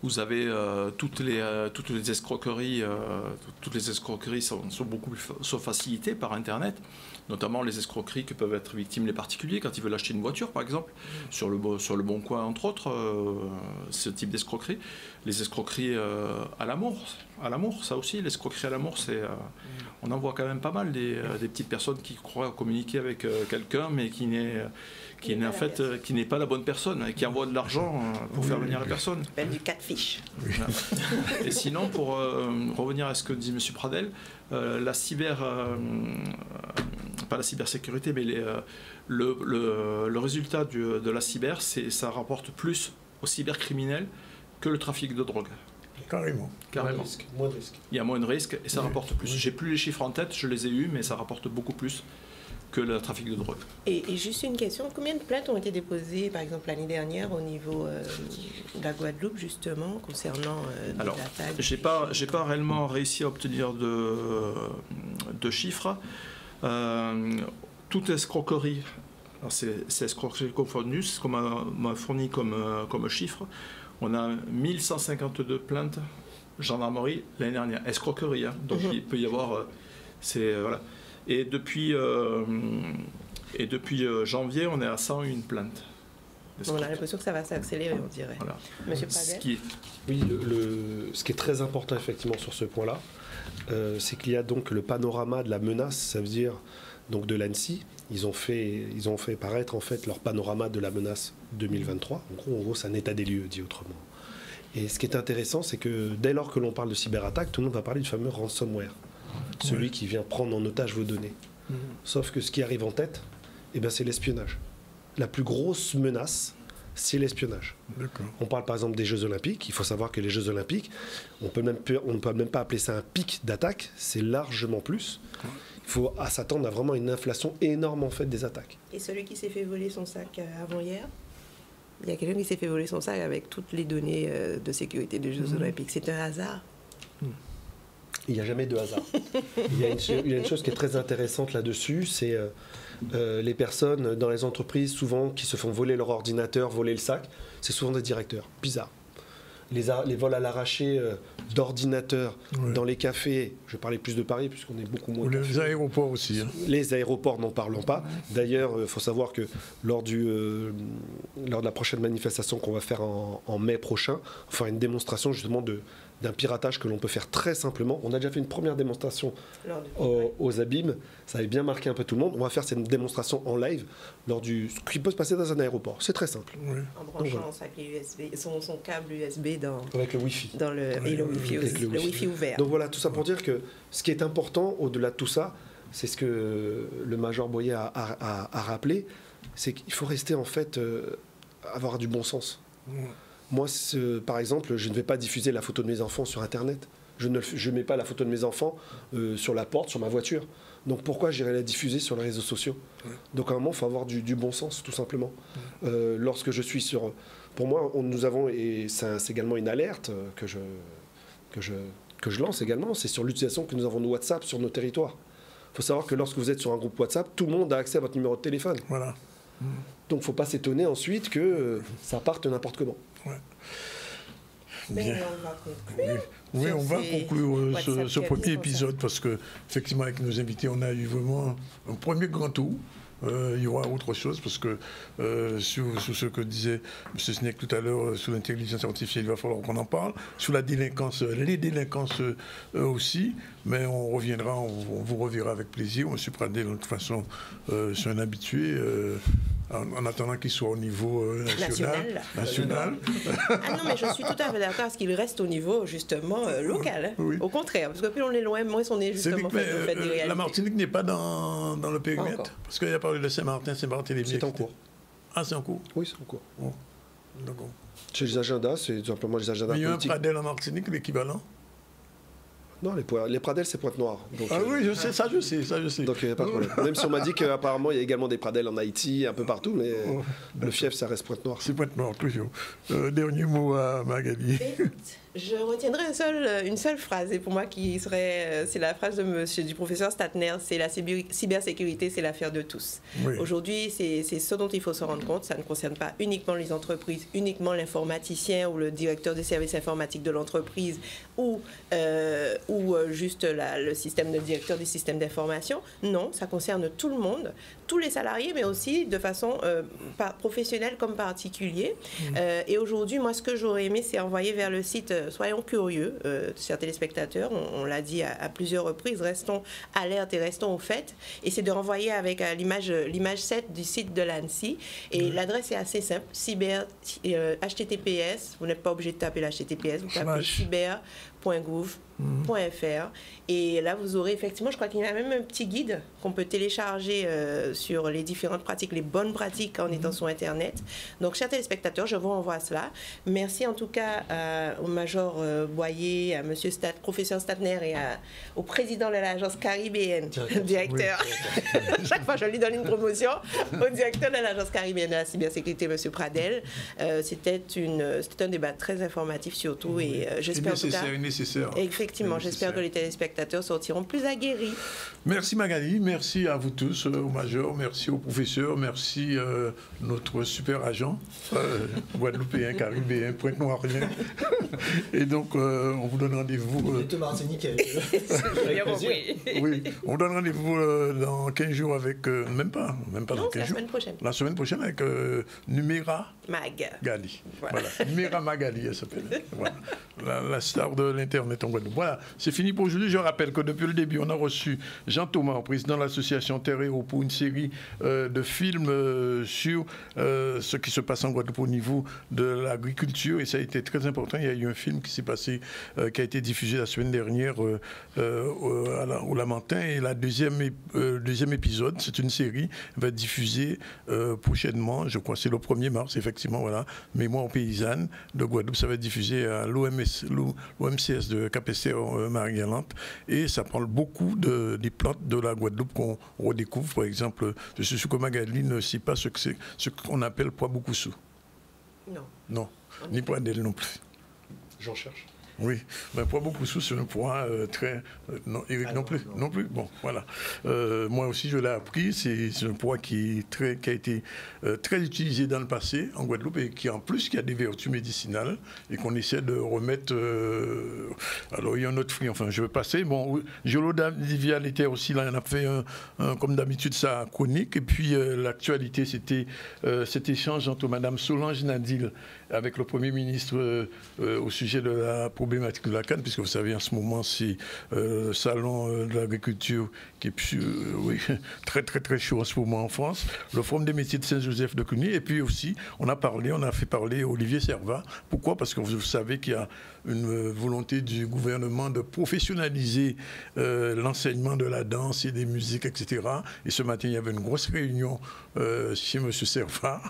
Vous avez toutes les escroqueries. Toutes les escroqueries sont facilitées par Internet, notamment les escroqueries que peuvent être victimes les particuliers quand ils veulent acheter une voiture, par exemple, sur le Bon Coin, entre autres, ce type d'escroquerie. Les escroqueries à l'amour, ça aussi, l'escroquerie à l'amour, on en voit quand même pas mal des petites personnes qui croient communiquer avec quelqu'un, mais qui n'est pas la bonne personne et qui envoie de l'argent pour faire venir la personne. Ça s'appelle du catfish. Voilà. Et sinon, pour revenir à ce que dit M. Pradel, pas la cybersécurité, mais le résultat de la cyber, ça rapporte plus aux cybercriminels que le trafic de drogue. Carrément. Moins de risques. Il y a moins de risques et ça rapporte plus. J'ai plus les chiffres en tête, je les ai eus, mais ça rapporte beaucoup plus que le trafic de drogue. Et juste une question, combien de plaintes ont été déposées, par exemple, l'année dernière au niveau de la Guadeloupe, justement, concernant des attaques? J'ai pas réellement réussi à obtenir de chiffres. Toute escroquerie, c'est escroquerie confondue, c'est ce qu'on m'a fourni comme chiffre. On a 1152 plaintes gendarmerie l'année dernière. Escroquerie, hein. Donc il peut y avoir... voilà. Et depuis janvier, on est à 101 plaintes. On a l'impression que ça va s'accélérer, on dirait. Voilà. Monsieur Pradel. Ce qui est très important effectivement sur ce point-là, c'est qu'il y a donc le panorama de la menace, ça veut dire donc de l'ANSSI. Ils ont fait paraître en fait leur panorama de la menace 2023. En gros, c'est un état des lieux, dit autrement. Et ce qui est intéressant, c'est que dès lors que l'on parle de cyberattaque, tout le monde va parler du fameux ransomware. Celui qui vient prendre en otage vos données. Sauf que ce qui arrive en tête, c'est l'espionnage. La plus grosse menace, c'est l'espionnage. On parle par exemple des Jeux Olympiques. Il faut savoir que les Jeux Olympiques, on ne peut même pas appeler ça un pic d'attaque, c'est largement plus. Il faut s'attendre à vraiment une inflation énorme en fait des attaques. Et celui qui s'est fait voler son sac avant-hier, il y a quelqu'un qui s'est fait voler son sac avec toutes les données de sécurité des Jeux Olympiques. C'est un hasard. Il n'y a jamais de hasard. Il y a une chose qui est très intéressante là-dessus, c'est les personnes dans les entreprises, souvent, qui se font voler leur ordinateur, voler le sac, c'est souvent des directeurs. Bizarre. les vols à l'arraché d'ordinateurs dans les cafés. Je parlais plus de Paris puisqu'on est beaucoup moins. Les aéroports aussi. Hein. Les aéroports, n'en parlons pas. D'ailleurs, il faut savoir que lors de la prochaine manifestation qu'on va faire en mai prochain, on fera une démonstration justement d'un piratage que l'on peut faire très simplement. On a déjà fait une première démonstration aux abîmes. Ça avait bien marqué un peu tout le monde. On va faire cette démonstration en live ce qui peut se passer dans un aéroport. C'est très simple. Oui. En branchant son câble USB avec le Wi-Fi. Et le Wi-Fi aussi. Le Wi-Fi ouvert. Donc voilà, tout ça pour dire que ce qui est important au-delà de tout ça, c'est ce que le major Boyer a rappelé, c'est qu'il faut rester en fait, avoir du bon sens. Moi, par exemple, je ne vais pas diffuser la photo de mes enfants sur Internet. Je ne mets pas la photo de mes enfants sur la porte, sur ma voiture. Donc pourquoi j'irais la diffuser sur les réseaux sociaux? Donc à un moment, il faut avoir du bon sens, tout simplement. Lorsque je suis sur... Pour moi, nous avons, et c'est également une alerte que je lance également, c'est sur l'utilisation que nous avons de WhatsApp sur nos territoires. Il faut savoir que lorsque vous êtes sur un groupe WhatsApp, tout le monde a accès à votre numéro de téléphone. Voilà. Donc il ne faut pas s'étonner ensuite que ça parte n'importe comment. Ouais. Mais on va conclure. Oui, on va conclure ce premier épisode parce que effectivement avec nos invités, on a eu vraiment un premier grand tour. Il y aura autre chose parce que sur ce que disait M. Snec tout à l'heure sur l'intelligence artificielle, il va falloir qu'on en parle. Sur la délinquance, les délinquances aussi, mais on reviendra, on vous reverra avec plaisir. M. Pradel, de toute façon, c'est un habitué. En attendant qu'il soit au niveau national. Ah non, mais je suis tout à fait d'accord parce qu'il reste au niveau justement local. Hein. Oui. Au contraire, parce que plus on est loin, moins on est justement fait des réalités. La Martinique n'est pas dans le périmètre. Parce qu'il y a parlé de Saint-Martin, Saint-Barthélemy. C'est en cours. Ah, c'est en cours? Oui, c'est en cours. Oh. D'accord. C'est les agendas, c'est tout simplement les agendas politiques. Mais il y a un Pradel en Martinique, l'équivalent? Non, les Pradel, c'est Pointe-Noire. Oui, je sais, ça je sais. Donc il n'y a pas de problème. Même si on m'a dit qu'apparemment, il y a également des Pradel en Haïti, un peu partout, mais le fief, ça reste Pointe-Noire. C'est Pointe-Noire, toujours. Dernier mot à Magali. Je retiendrai une seule phrase, et pour moi, c'est la phrase du professeur Statner, c'est la cybersécurité, c'est l'affaire de tous. Oui. Aujourd'hui, c'est ce dont il faut se rendre compte. Ça ne concerne pas uniquement les entreprises, uniquement l'informaticien ou le directeur des services informatiques de l'entreprise ou juste le directeur du système d'information. Non, ça concerne tout le monde, tous les salariés, mais aussi de façon professionnelle comme particulier. Et aujourd'hui, moi, ce que j'aurais aimé, c'est envoyer vers le site soyons curieux, chers téléspectateurs, on l'a dit à plusieurs reprises, restons alertes et restons au fait. Et c'est de renvoyer avec l'image 7 du site de l'ANSSI. Et l'adresse est assez simple, https, vous n'êtes pas obligé de taper l'https, vous tapez cyber.gouv.fr et là vous aurez effectivement, je crois qu'il y a même un petit guide qu'on peut télécharger sur les différentes pratiques, les bonnes pratiques en étant sur Internet. Donc chers téléspectateurs, je vous renvoie à cela. Merci en tout cas au Major Boyer, à Monsieur professeur Statner et au président de l'agence caribéenne, directeur. Chaque fois je lui donne une promotion, au directeur de l'agence caribéenne de la cybersécurité, Monsieur Pradel. C'était un débat très informatif surtout et j'espère en tout cas nécessaire. Effectivement, j'espère que les téléspectateurs sortiront plus aguerris. Merci Magali, merci à vous tous, au Major, merci au professeur, merci notre super agent, guadeloupéen, caribéen, pointe-noirien. Et donc, on vous donne rendez-vous... Oui, on donne rendez-vous dans 15 jours avec... Même pas dans 15 jours. La semaine prochaine avec Numéra Magali. Voilà. Numéra Magali, elle s'appelle. Voilà. La star de l'Internet en Guadeloupe. Voilà, c'est fini pour aujourd'hui. Je rappelle que depuis le début, on a reçu Jean Thomas, président de l'association Terre et Eau, pour une série de films sur ce qui se passe en Guadeloupe au niveau de l'agriculture. Et ça a été très important. Il y a eu un film qui s'est passé, qui a été diffusé la semaine dernière au Lamentin. Et le deuxième épisode, c'est une série, va être diffusée prochainement. Je crois que c'est le 1er mars, effectivement. Voilà, Mémoire paysanne de Guadeloupe. Ça va être diffusé à l'OMCS de Cap-Esther-Marie-Galante. Et ça parle beaucoup des plantes de la Guadeloupe qu'on redécouvre. Par exemple, je suis sûr que Magali ne sait pas ce qu'on appelle pois boukoussou. Non. Non, ni Pradel non plus. J'en cherche. Oui, mais pas beaucoup sous, c'est un point très... non, Eric non plus, non plus. Bon, voilà. Moi aussi, je l'ai appris. C'est un point qui a été très utilisé dans le passé en Guadeloupe et qui, en plus, qui a des vertus médicinales et qu'on essaie de remettre... alors, il y a un autre fruit. Enfin, je vais passer. Bon, Jolo Divial était aussi là. On a fait, comme d'habitude, sa chronique. Et puis, l'actualité, c'était cet échange entre Mme Solange Nadil avec le Premier ministre au sujet de la problématique de la canne, puisque vous savez, en ce moment, c'est le salon de l'agriculture qui est oui, très, très, très chaud en ce moment en France, le Forum des métiers de Saint-Joseph de Cluny, et puis aussi, on a fait parler Olivier Servat. Pourquoi? Parce que vous savez qu'il y a une volonté du gouvernement de professionnaliser l'enseignement de la danse et des musiques, etc. Et ce matin, il y avait une grosse réunion chez M. Servat,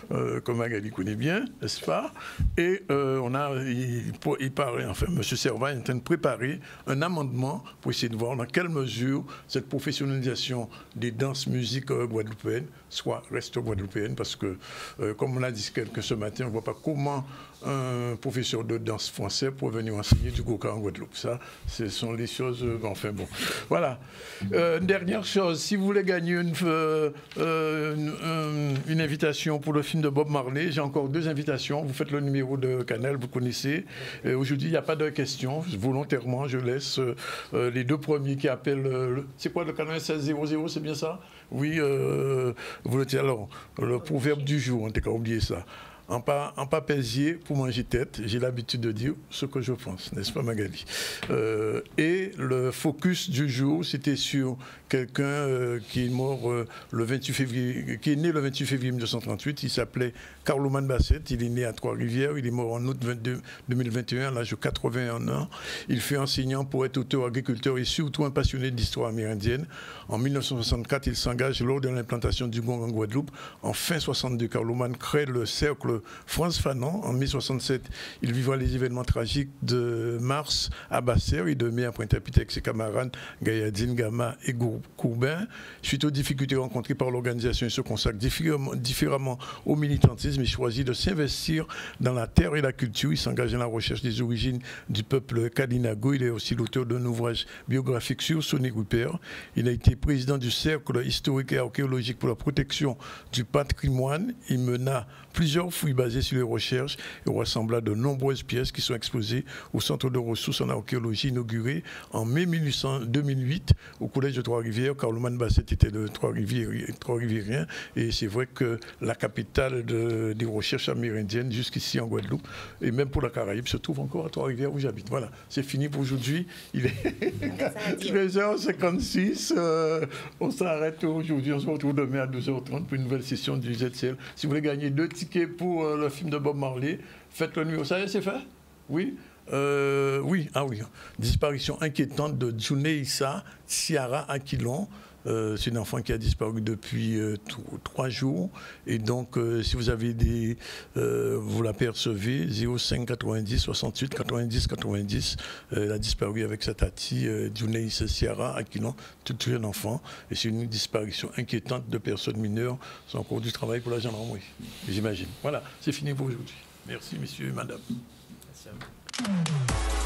que Magali connaît bien, n'est-ce pas? Et il paraît, enfin, M. Servat est en train de préparer un amendement pour essayer de voir dans quelle mesure cette professionnalisation des danses musiques guadeloupéennes reste guadeloupéenne, parce que, comme on l'a dit ce matin, on ne voit pas comment un professeur de danse français pour venir enseigner du goka en Guadeloupe. Ça, ce sont les choses... enfin bon, voilà. Dernière chose, si vous voulez gagner une invitation pour le film de Bob Marley, j'ai encore 2 invitations. Vous faites le numéro de Canal, vous connaissez. Aujourd'hui, il n'y a pas de questions. Volontairement, je laisse les 2 premiers qui appellent... c'est quoi le canal 1600, c'est bien ça? Oui, vous le dites. Alors, le proverbe du jour, on n'a qu'à oublier ça. En pas pésier pour manger tête, j'ai l'habitude de dire ce que je pense, n'est-ce pas Magali? Et le focus du jour, c'était sur quelqu'un qui est mort le 28 février, qui est né le 28 février 1938, il s'appelait Carloman Bassett, il est né à Trois-Rivières, il est mort en août 2021 à l'âge de 81 ans. Il fut enseignant, poète, auteur, agriculteur et surtout un passionné d'histoire amérindienne. En 1964, il s'engage lors de l'implantation du gong en Guadeloupe. En fin 62, Carloman crée le cercle France Fanon. En mai 67, il vivra les événements tragiques de mars à Basser et de mai à Pointe-à-Pitre avec ses camarades Gayadine, Gama et Courbin. Suite aux difficultés rencontrées par l'organisation, il se consacre différemment au militantisme et choisit de s'investir dans la terre et la culture. Il s'engage dans la recherche des origines du peuple Kalinago. Il est aussi l'auteur d'un ouvrage biographique sur Sonny Rupert. Il a été président du Cercle historique et archéologique pour la protection du patrimoine. Il mena plusieurs fouilles basées sur les recherches et rassembla de nombreuses pièces qui sont exposées au Centre de ressources en archéologie inauguré en mai 2008 au Collège de Trois-Rivières. Carloman Bassett était de Trois-Rivierien et c'est vrai que la capitale des recherches amérindiennes jusqu'ici en Guadeloupe et même pour la Caraïbe se trouve encore à Trois-Rivières où j'habite. Voilà, c'est fini pour aujourd'hui. Il est 13h56. On s'arrête aujourd'hui. On se retrouve demain à 12h30 pour une nouvelle session du ZCL. Si vous voulez gagner 2 tickets pour le film de Bob Marley, faites le numéro. Ça y est, c'est fait? Oui. Oui. Disparition inquiétante de Djouneh Issa Ciara Aquilon. C'est une enfant qui a disparu depuis 3 jours. Et donc, si vous avez vous l'apercevez, 05 90 68 90 90. Elle a disparu avec sa tati, Djouneh Issa Ciara Aquilon, tout jeune enfant. Et c'est une disparition inquiétante de personnes mineures. C'est encore du travail pour la gendarmerie, j'imagine. Voilà, c'est fini pour aujourd'hui. Merci, messieurs et madame. Merci à vous.